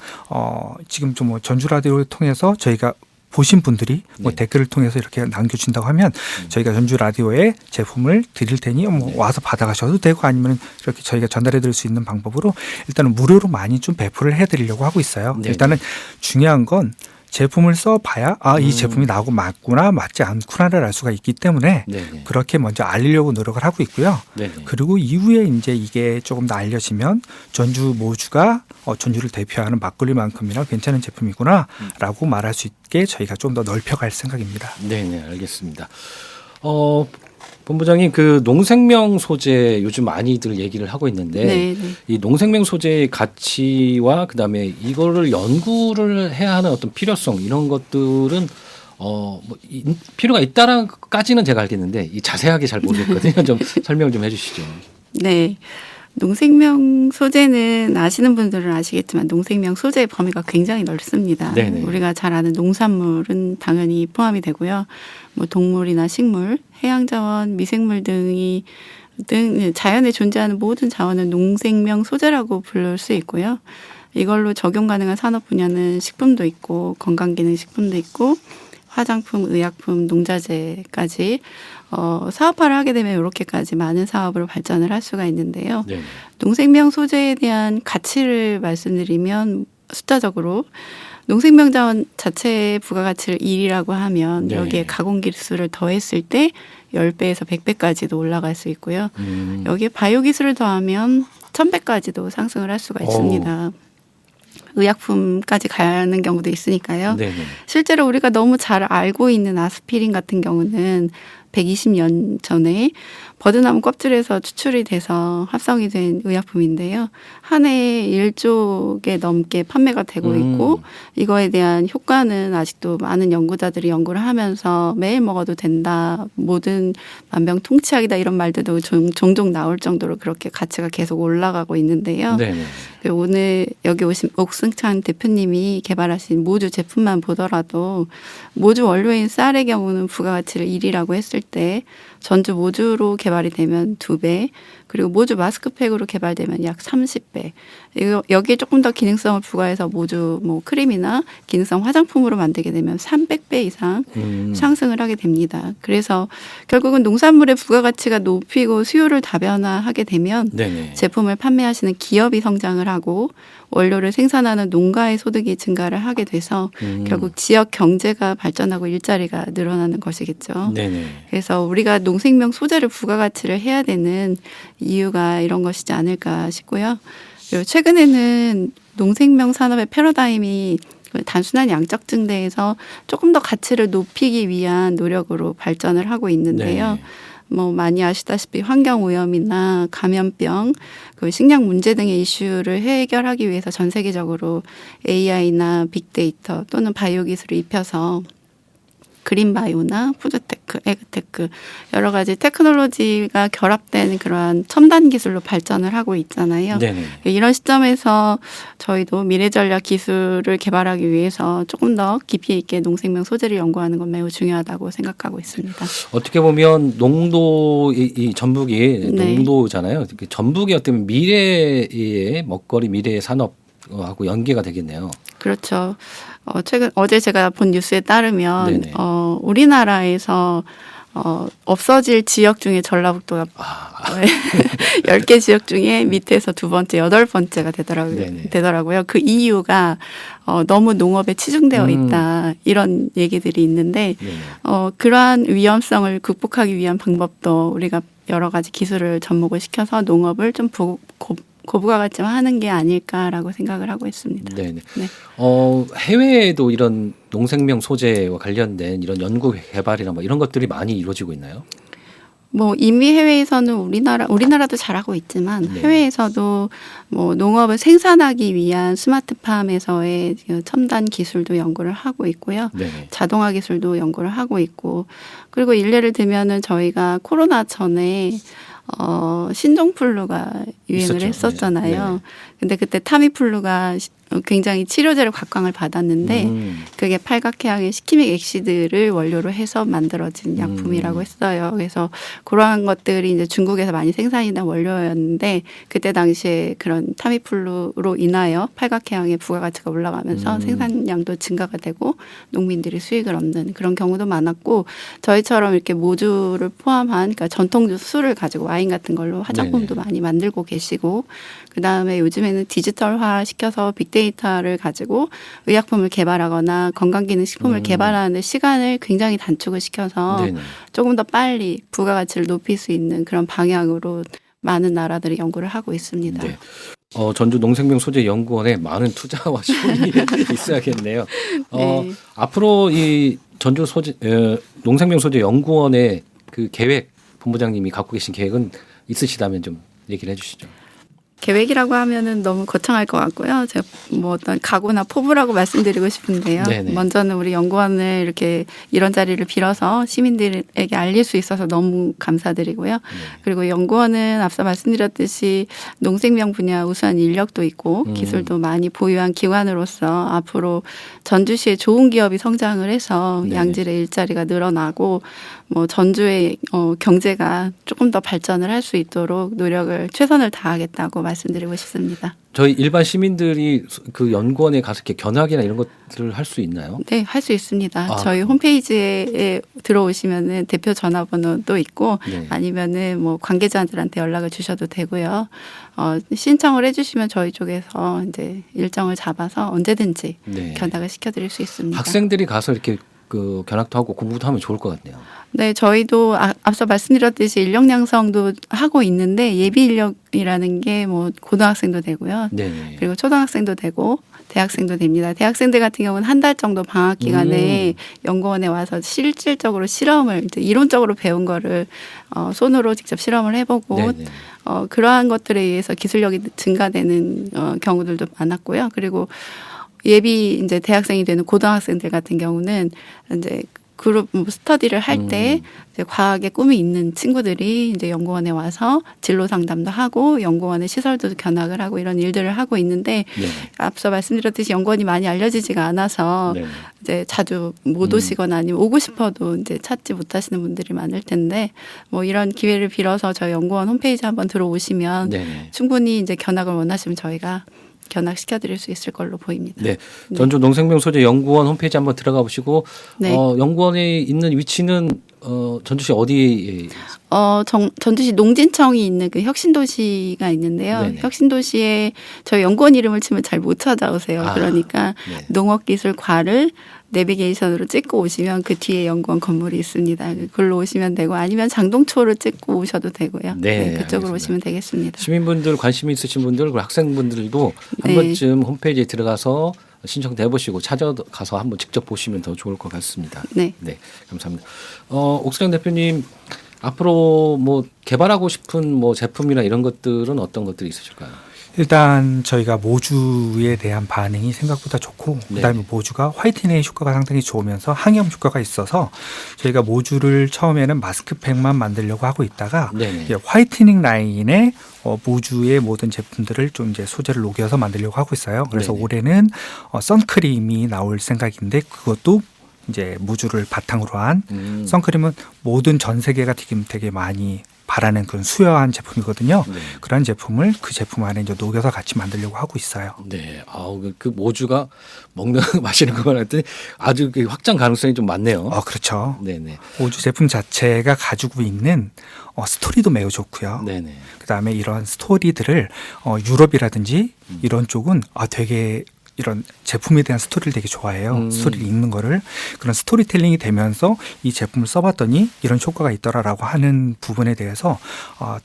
[SPEAKER 7] 지금 좀 전주 라디오를 통해서 저희가 보신 분들이
[SPEAKER 1] 네.
[SPEAKER 7] 댓글을 통해서 이렇게 남겨주신다고 하면 저희가 전주 라디오에 제품을 드릴 테니 와서 받아가셔도 되고 아니면 이렇게 저희가 전달해드릴 수 있는 방법으로 일단은 무료로 많이 좀 배포를 해드리려고 하고 있어요.
[SPEAKER 1] 네.
[SPEAKER 7] 일단은 중요한 건 제품을 써봐야 이 제품이 나하고 맞구나 맞지 않구나를 알 수가 있기 때문에
[SPEAKER 1] 네네.
[SPEAKER 7] 그렇게 먼저 알리려고 노력을 하고 있고요.
[SPEAKER 1] 네네.
[SPEAKER 7] 그리고 이후에 이제 이게 조금 더 알려지면 전주 모주가 전주를 대표하는 막걸리만큼이나 괜찮은 제품이구나라고 말할 수 있게 저희가 좀 더 넓혀갈 생각입니다.
[SPEAKER 1] 네네, 알겠습니다. 본부장님, 농생명 소재 요즘 많이들 얘기를 하고 있는데
[SPEAKER 8] 네.
[SPEAKER 1] 이 농생명 소재의 가치와 그다음에 이거를 연구를 해야 하는 어떤 필요성 이런 것들은 필요가 있다라까지는 제가 알겠는데 이 자세하게 잘 모르겠거든요. 좀 설명 좀 해주시죠.
[SPEAKER 8] 네. 농생명 소재는 아시는 분들은 아시겠지만 농생명 소재의 범위가 굉장히 넓습니다.
[SPEAKER 1] 네네.
[SPEAKER 8] 우리가 잘 아는 농산물은 당연히 포함이 되고요. 뭐 동물이나 식물, 해양자원, 미생물 등 자연에 존재하는 모든 자원은 농생명 소재라고 부를 수 있고요. 이걸로 적용 가능한 산업 분야는 식품도 있고 건강기능식품도 있고 화장품, 의약품, 농자재까지 사업화를 하게 되면 이렇게까지 많은 사업으로 발전을 할 수가 있는데요.
[SPEAKER 1] 네.
[SPEAKER 8] 농생명 소재에 대한 가치를 말씀드리면 숫자적으로 농생명 자원 자체의 부가가치를 1이라고 하면
[SPEAKER 1] 네.
[SPEAKER 8] 여기에 가공 기술을 더했을 때 10배에서 100배까지도 올라갈 수 있고요. 여기에 바이오 기술을 더하면 1000배까지도 상승을 할 수가 있습니다. 의약품까지 가는 경우도 있으니까요.
[SPEAKER 1] 네네.
[SPEAKER 8] 실제로 우리가 너무 잘 알고 있는 아스피린 같은 경우는 120년 전에 버드나무 껍질에서 추출이 돼서 합성이 된 의약품인데요. 한 해에 1조 개 넘게 판매가 되고 있고 이거에 대한 효과는 아직도 많은 연구자들이 연구를 하면서 매일 먹어도 된다. 모든 만병통치약이다 이런 말들도 종종 나올 정도로 그렇게 가치가 계속 올라가고 있는데요.
[SPEAKER 1] 네네.
[SPEAKER 8] 오늘 여기 오신 옥승찬 대표님이 개발하신 모주 제품만 보더라도 모주 원료인 쌀의 경우는 부가가치를 1이라고 했을 때 전주 모주로 개발이 되면 2배, 그리고 모주 마스크팩으로 개발되면 약 30배. 여기에 조금 더 기능성을 부과해서 모주 크림이나 기능성 화장품으로 만들게 되면 300배 이상 상승을 하게 됩니다. 그래서 결국은 농산물의 부가가치가 높이고 수요를 다변화하게 되면
[SPEAKER 1] 네네.
[SPEAKER 8] 제품을 판매하시는 기업이 성장을 하고 원료를 생산하는 농가의 소득이 증가를 하게 돼서 결국 지역 경제가 발전하고 일자리가 늘어나는 것이겠죠.
[SPEAKER 1] 네네.
[SPEAKER 8] 그래서 우리가 농생명 소재를 부가가치를 해야 되는 이유가 이런 것이지 않을까 싶고요. 그리고 최근에는 농생명 산업의 패러다임이 단순한 양적 증대에서 조금 더 가치를 높이기 위한 노력으로 발전을 하고 있는데요.
[SPEAKER 1] 네.
[SPEAKER 8] 많이 아시다시피 환경오염이나 감염병, 식량 문제 등의 이슈를 해결하기 위해서 전 세계적으로 AI나 빅데이터 또는 바이오 기술을 입혀서 그린바이오나 푸드테크, 에그테크 여러 가지 테크놀로지가 결합된 그러한 첨단 기술로 발전을 하고 있잖아요.
[SPEAKER 1] 네네.
[SPEAKER 8] 이런 시점에서 저희도 미래전략 기술을 개발하기 위해서 조금 더 깊이 있게 농생명 소재를 연구하는 건 매우 중요하다고 생각하고 있습니다.
[SPEAKER 1] 어떻게 보면 농도 이 전북이
[SPEAKER 8] 네.
[SPEAKER 1] 농도잖아요. 그 전북의 어떤 미래의 먹거리, 미래의 산업하고 연계가 되겠네요.
[SPEAKER 8] 그렇죠. 어제 제가 본 뉴스에 따르면
[SPEAKER 1] 네네.
[SPEAKER 8] 우리나라에서 없어질 지역 중에 전라북도가 10개 지역 중에 밑에서 두 번째, 8번째가
[SPEAKER 1] 네네.
[SPEAKER 8] 되더라고요. 그 이유가 너무 농업에 치중되어 있다. 이런 얘기들이 있는데
[SPEAKER 1] 네네.
[SPEAKER 8] 그러한 위험성을 극복하기 위한 방법도 우리가 여러 가지 기술을 접목을 시켜서 농업을 좀 고부가가 좀 하는 게 아닐까라고 생각을 하고 있습니다.
[SPEAKER 1] 네네.
[SPEAKER 8] 네.
[SPEAKER 1] 해외에도 이런 농생명 소재와 관련된 이런 연구 개발이나 뭐 이런 것들이 많이 이루어지고 있나요?
[SPEAKER 8] 뭐 이미 해외에서는 우리나라도 잘하고 있지만
[SPEAKER 1] 네.
[SPEAKER 8] 해외에서도 뭐 농업을 생산하기 위한 스마트팜에서의 첨단 기술도 연구를 하고 있고요.
[SPEAKER 1] 네네.
[SPEAKER 8] 자동화 기술도 연구를 하고 있고 그리고 일례를 들면은 저희가 코로나 전에 신종플루가 유행을
[SPEAKER 1] 있었죠.
[SPEAKER 8] 했었잖아요.
[SPEAKER 1] 네.
[SPEAKER 8] 근데 그때 타미플루가 굉장히 치료제로 각광을 받았는데 그게 팔각해양의 시키믹 액시드를 원료로 해서 만들어진 약품이라고 했어요. 그래서 그러한 것들이 이제 중국에서 많이 생산이 된 원료였는데 그때 당시에 그런 타미플루로 인하여 팔각해양의 부가가치가 올라가면서 생산량도 증가가 되고 농민들이 수익을 얻는 그런 경우도 많았고 저희처럼 이렇게 모주를 포함한 그러니까 전통 술을 가지고 와인 같은 걸로 화장품도
[SPEAKER 1] 네네.
[SPEAKER 8] 많이 만들고 계시고 그다음에 요즘에는 디지털화 시켜서 빅데이터를 가지고 의약품을 개발하거나 건강기능식품을 개발하는 시간을 굉장히 단축을 시켜서
[SPEAKER 1] 네네.
[SPEAKER 8] 조금 더 빨리 부가가치를 높일 수 있는 그런 방향으로 많은 나라들이 연구를 하고 있습니다.
[SPEAKER 1] 네. 전주 농생명 소재 연구원에 많은 투자와 시간이 있어야겠네요.
[SPEAKER 8] 네.
[SPEAKER 1] 앞으로 이 전주 농생명 소재 연구원의 그 계획, 본부장님이 갖고 계신 계획은 있으시다면 좀 얘기를 해주시죠.
[SPEAKER 8] 계획이라고 하면은 너무 거창할 것 같고요. 제가 뭐 어떤 각오나 포부라고 말씀드리고 싶은데요.
[SPEAKER 1] 네네.
[SPEAKER 8] 먼저는 우리 연구원을 이렇게 이런 자리를 빌어서 시민들에게 알릴 수 있어서 너무 감사드리고요. 그리고 연구원은 앞서 말씀드렸듯이 농생명 분야 우수한 인력도 있고 기술도 많이 보유한 기관으로서 앞으로 전주시에 좋은 기업이 성장을 해서
[SPEAKER 1] 네네.
[SPEAKER 8] 양질의 일자리가 늘어나고 뭐 전주의 경제가 조금 더 발전을 할 수 있도록 노력을 최선을 다하겠다고 말씀드리고 싶습니다.
[SPEAKER 1] 저희 일반 시민들이 그 연구원에 가서 이렇게 견학이나 이런 것들을 할 수 있나요?
[SPEAKER 8] 네, 할 수 있습니다. 저희
[SPEAKER 1] 그럼.
[SPEAKER 8] 홈페이지에 들어오시면은 대표 전화번호도 있고
[SPEAKER 1] 네.
[SPEAKER 8] 아니면은 뭐 관계자들한테 연락을 주셔도 되고요. 신청을 해주시면 저희 쪽에서 이제 일정을 잡아서 언제든지
[SPEAKER 1] 네.
[SPEAKER 8] 견학을 시켜드릴 수 있습니다.
[SPEAKER 1] 학생들이 가서 이렇게 그 견학도 하고 공부도 하면 좋을 것 같네요.
[SPEAKER 8] 네, 저희도 앞서 말씀드렸듯이 인력 양성도 하고 있는데 예비 인력이라는 게 뭐 고등학생도 되고요.
[SPEAKER 1] 네.
[SPEAKER 8] 그리고 초등학생도 되고 대학생도 됩니다. 대학생들 같은 경우는 한 달 정도 방학 기간에 연구원에 와서 실질적으로 실험을 이제 이론적으로 배운 거를 손으로 직접 실험을 해보고
[SPEAKER 1] 네네.
[SPEAKER 8] 그러한 것들에 의해서 기술력이 증가되는 경우들도 많았고요. 그리고 예비 이제 대학생이 되는 고등학생들 같은 경우는 이제 그룹 스터디를 할 때 과학에 꿈이 있는 친구들이 이제 연구원에 와서 진로 상담도 하고 연구원의 시설도 견학을 하고 이런 일들을 하고 있는데
[SPEAKER 1] 네.
[SPEAKER 8] 앞서 말씀드렸듯이 연구원이 많이 알려지지가 않아서
[SPEAKER 1] 네.
[SPEAKER 8] 이제 자주 못 오시거나 아니면 오고 싶어도 이제 찾지 못하시는 분들이 많을 텐데 뭐 이런 기회를 빌어서 저희 연구원 홈페이지 한번 들어오시면
[SPEAKER 1] 네.
[SPEAKER 8] 충분히 이제 견학을 원하시면 저희가 견학시켜드릴 수 있을 걸로 보입니다.
[SPEAKER 1] 네. 전주 농생명 소재 연구원 홈페이지 한번 들어가 보시고
[SPEAKER 8] 네.
[SPEAKER 1] 연구원에 있는 위치는 전주시 어디에?
[SPEAKER 8] 전주시 농진청이 있는 그 혁신도시가 있는데요.
[SPEAKER 1] 네네.
[SPEAKER 8] 혁신도시에 저희 연구원 이름을 치면 잘 못 찾아오세요. 그러니까
[SPEAKER 1] 네.
[SPEAKER 8] 농업기술과를 내비게이션으로 찍고 오시면 그 뒤에 연구원 건물이 있습니다. 그걸로 오시면 되고 아니면 장동초를 찍고 오셔도 되고요.
[SPEAKER 1] 네,
[SPEAKER 8] 그쪽으로
[SPEAKER 1] 알겠습니다.
[SPEAKER 8] 오시면 되겠습니다.
[SPEAKER 1] 시민분들 관심 있으신 분들 그리고 학생분들도 한
[SPEAKER 8] 네.
[SPEAKER 1] 번쯤 홈페이지에 들어가서 신청해 보시고 찾아가서 한번 직접 보시면 더 좋을 것 같습니다.
[SPEAKER 8] 네.
[SPEAKER 1] 네, 감사합니다. 옥수령 대표님 앞으로 뭐 개발하고 싶은 뭐 제품이나 이런 것들은 어떤 것들이 있으실까요?
[SPEAKER 7] 일단 저희가 모주에 대한 반응이 생각보다 좋고
[SPEAKER 1] 네.
[SPEAKER 7] 그다음에 모주가 화이트닝 효과가 상당히 좋으면서 항염 효과가 있어서 저희가 모주를 처음에는 마스크팩만 만들려고 하고 있다가
[SPEAKER 1] 네네.
[SPEAKER 7] 이제 화이트닝 라인에 모주의 모든 제품들을 좀 이제 소재를 녹여서 만들려고 하고 있어요. 그래서
[SPEAKER 1] 네네.
[SPEAKER 7] 올해는 선크림이 나올 생각인데 그것도 이제 모주를 바탕으로 한 선크림은 모든 전 세계가 되게 많이 바라는 그런 수요한 제품이거든요.
[SPEAKER 1] 네.
[SPEAKER 7] 그런 제품을 그 제품 안에 이제 녹여서 같이 만들려고 하고 있어요.
[SPEAKER 1] 네. 아우 그 모주가 먹는 마시는 것만 했더니 아주 그 확장 가능성이 좀 많네요.
[SPEAKER 7] 그렇죠.
[SPEAKER 1] 네네.
[SPEAKER 7] 모주 제품 자체가 가지고 있는 스토리도 매우 좋고요.
[SPEAKER 1] 네네.
[SPEAKER 7] 그다음에 이런 스토리들을 유럽이라든지 이런 쪽은 되게 이런 제품에 대한 스토리를 되게 좋아해요. 스토리를 읽는 거를. 그런 스토리텔링이 되면서 이 제품을 써봤더니 이런 효과가 있더라라고 하는 부분에 대해서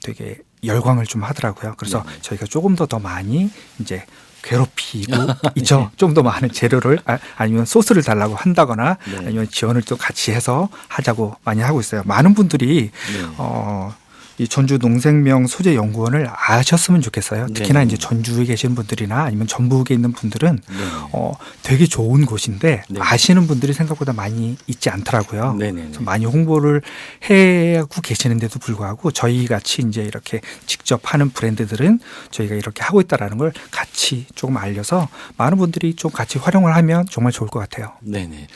[SPEAKER 7] 되게 열광을 좀 하더라고요. 그래서
[SPEAKER 1] 네네.
[SPEAKER 7] 저희가 조금 더 많이 이제 괴롭히고 있죠. 좀 더 많은 재료를 아니면 소스를 달라고 한다거나
[SPEAKER 1] 네.
[SPEAKER 7] 아니면 지원을 또 같이 해서 하자고 많이 하고 있어요. 많은 분들이
[SPEAKER 1] 네.
[SPEAKER 7] 이 전주 농생명 소재 연구원을 아셨으면 좋겠어요. 특히나
[SPEAKER 1] 네네.
[SPEAKER 7] 이제 전주에 계신 분들이나 아니면 전북에 있는 분들은
[SPEAKER 1] 네네.
[SPEAKER 7] 되게 좋은 곳인데
[SPEAKER 1] 네.
[SPEAKER 7] 아시는 분들이 생각보다 많이 있지 않더라고요.
[SPEAKER 1] 네네네.
[SPEAKER 7] 그래서 많이 홍보를 해고 계시는데도 불구하고 저희 같이 이제 이렇게 직접 하는 브랜드들은 저희가 이렇게 하고 있다라는 걸 같이 조금 알려서 많은 분들이 좀 같이 활용을 하면 정말 좋을 것 같아요.
[SPEAKER 1] 네네.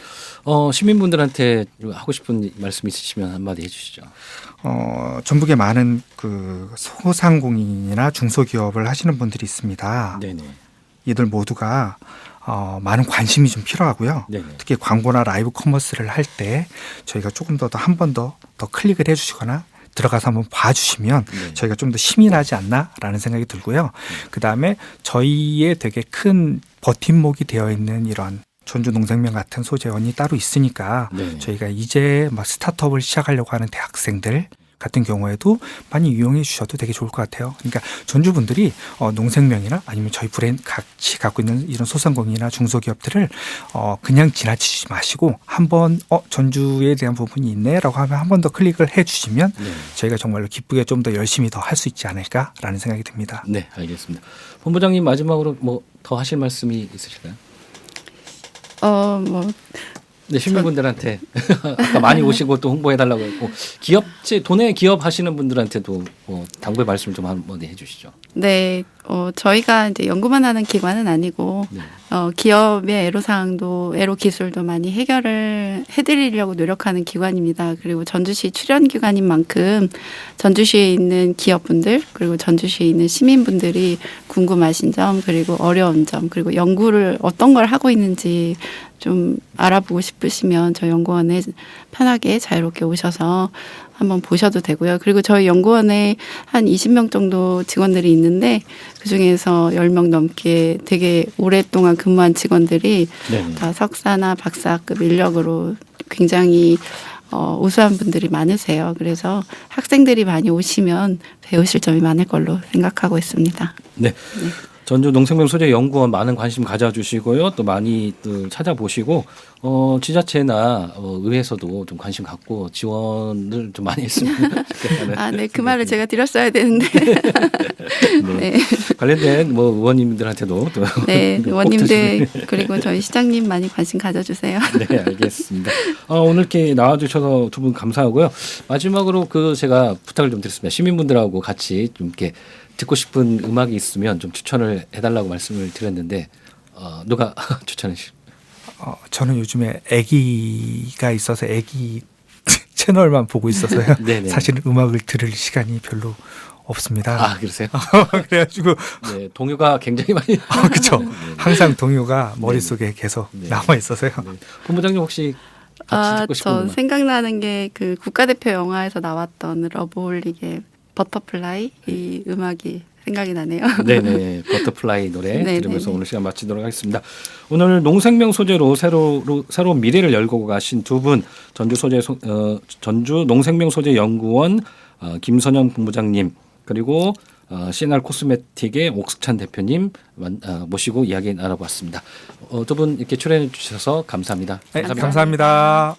[SPEAKER 1] 시민분들한테 하고 싶은 말씀 있으시면 한마디 해주시죠.
[SPEAKER 7] 전북에 많은 그 소상공인이나 중소기업을 하시는 분들이 있습니다.
[SPEAKER 1] 네네.
[SPEAKER 7] 이들 모두가 많은 관심이 좀 필요하고요.
[SPEAKER 1] 네네.
[SPEAKER 7] 특히 광고나 라이브 커머스를 할 때 저희가 조금 더 한 번 더 클릭을 해주시거나 들어가서 한번 봐주시면
[SPEAKER 1] 네.
[SPEAKER 7] 저희가 좀 더 힘이 나지 않나라는 생각이 들고요. 그다음에 저희의 되게 큰 버팀목이 되어 있는 이런 전주 농생명 같은 소재원이 따로 있으니까
[SPEAKER 1] 네.
[SPEAKER 7] 저희가 이제 막 스타트업을 시작하려고 하는 대학생들 같은 경우에도 많이 이용해 주셔도 되게 좋을 것 같아요. 그러니까 전주 분들이 농생명이나 아니면 저희 브랜드 같이 갖고 있는 이런 소상공인이나 중소기업들을 그냥 지나치지 마시고 한번 전주에 대한 부분이 있네라고 하면 한 번 더 클릭을 해 주시면
[SPEAKER 1] 네.
[SPEAKER 7] 저희가 정말로 기쁘게 좀 더 열심히 더 할 수 있지 않을까라는 생각이 듭니다.
[SPEAKER 1] 네, 알겠습니다. 본부장님 마지막으로 뭐 더 하실 말씀이 있으실까요? 네, 시민분들한테 아까 많이 오시고 또 홍보해달라고 했고 기업체 도내 기업 하시는 분들한테도 뭐 당부의 말씀을 좀 한번 해주시죠.
[SPEAKER 8] 네, 저희가 이제 연구만 하는 기관은 아니고
[SPEAKER 1] 네.
[SPEAKER 8] 기업의 애로사항도 애로 기술도 많이 해결을 해드리려고 노력하는 기관입니다. 그리고 전주시 출연 기관인 만큼 전주시에 있는 기업분들 그리고 전주시에 있는 시민분들이 궁금하신 점 그리고 어려운 점 그리고 연구를 어떤 걸 하고 있는지 좀 알아보고 싶으시면 저희 연구원에 편하게 자유롭게 오셔서 한번 보셔도 되고요. 그리고 저희 연구원에 한 20명 정도 직원들이 있는데 그중에서 10명 넘게 되게 오랫동안 근무한 직원들이
[SPEAKER 1] 네.
[SPEAKER 8] 다 석사나 박사급 인력으로 굉장히 우수한 분들이 많으세요. 그래서 학생들이 많이 오시면 배우실 점이 많을 걸로 생각하고 있습니다.
[SPEAKER 1] 네. 전주 농생명 소재 연구원 많은 관심 가져주시고요. 또 많이 또 찾아보시고 지자체나 의회에서도 좀 관심 갖고 지원을 좀 많이 했으면 좋겠다는.
[SPEAKER 8] 네, 그 말을 제가 드렸어야 되는데.
[SPEAKER 1] 네.
[SPEAKER 8] 네.
[SPEAKER 1] 관련된 뭐 의원님들한테도 또
[SPEAKER 8] 네,
[SPEAKER 1] 꼭
[SPEAKER 8] 의원님들 그리고 저희 시장님 많이 관심 가져주세요.
[SPEAKER 1] 네, 알겠습니다. 오늘 이렇게 나와주셔서 두 분 감사하고요. 마지막으로 제가 부탁을 좀 드렸습니다. 시민분들하고 같이 좀 이렇게 듣고 싶은 음악이 있으면 좀 추천을 해달라고 말씀을 드렸는데 누가 추천해 주실까요?
[SPEAKER 7] 저는 요즘에 아기가 있어서 아기 채널만 보고 있어서요.
[SPEAKER 1] 네네.
[SPEAKER 7] 사실은 음악을 들을 시간이 별로 없습니다.
[SPEAKER 1] 그러세요?
[SPEAKER 7] 그래가지고
[SPEAKER 1] 네, 동요가 굉장히 많이.
[SPEAKER 7] 그렇죠. 항상 동요가 머릿속에 계속
[SPEAKER 1] 네.
[SPEAKER 7] 남아 있어서요.
[SPEAKER 1] 네. 본부장님 혹시 같이 듣고 싶은
[SPEAKER 8] 저
[SPEAKER 1] 음악?
[SPEAKER 8] 생각나는 게 그 국가대표 영화에서 나왔던 러브홀릭의 버터플라이 이 음악이 생각이 나네요.
[SPEAKER 1] 네네, 버터플라이 노래
[SPEAKER 8] 네네네.
[SPEAKER 1] 들으면서 오늘 시간 마치도록 하겠습니다. 오늘 농생명 소재로 새로운 미래를 열고 가신 두 분 전주 농생명 소재 연구원 김선영 본부장님 그리고 CNR 코스메틱의 옥수찬 대표님 모시고 이야기 나눠봤습니다. 두 분 이렇게 출연해 주셔서 감사합니다.
[SPEAKER 7] 네, 감사합니다.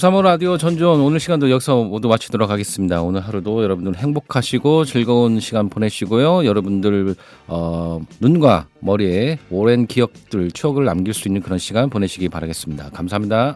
[SPEAKER 1] 구삼오 라디오 전주원 오늘 시간도 여기서 모두 마치도록 하겠습니다. 오늘 하루도 여러분들 행복하시고 즐거운 시간 보내시고요. 여러분들 눈과 머리에 오랜 기억들, 추억을 남길 수 있는 그런 시간 보내시기 바라겠습니다. 감사합니다.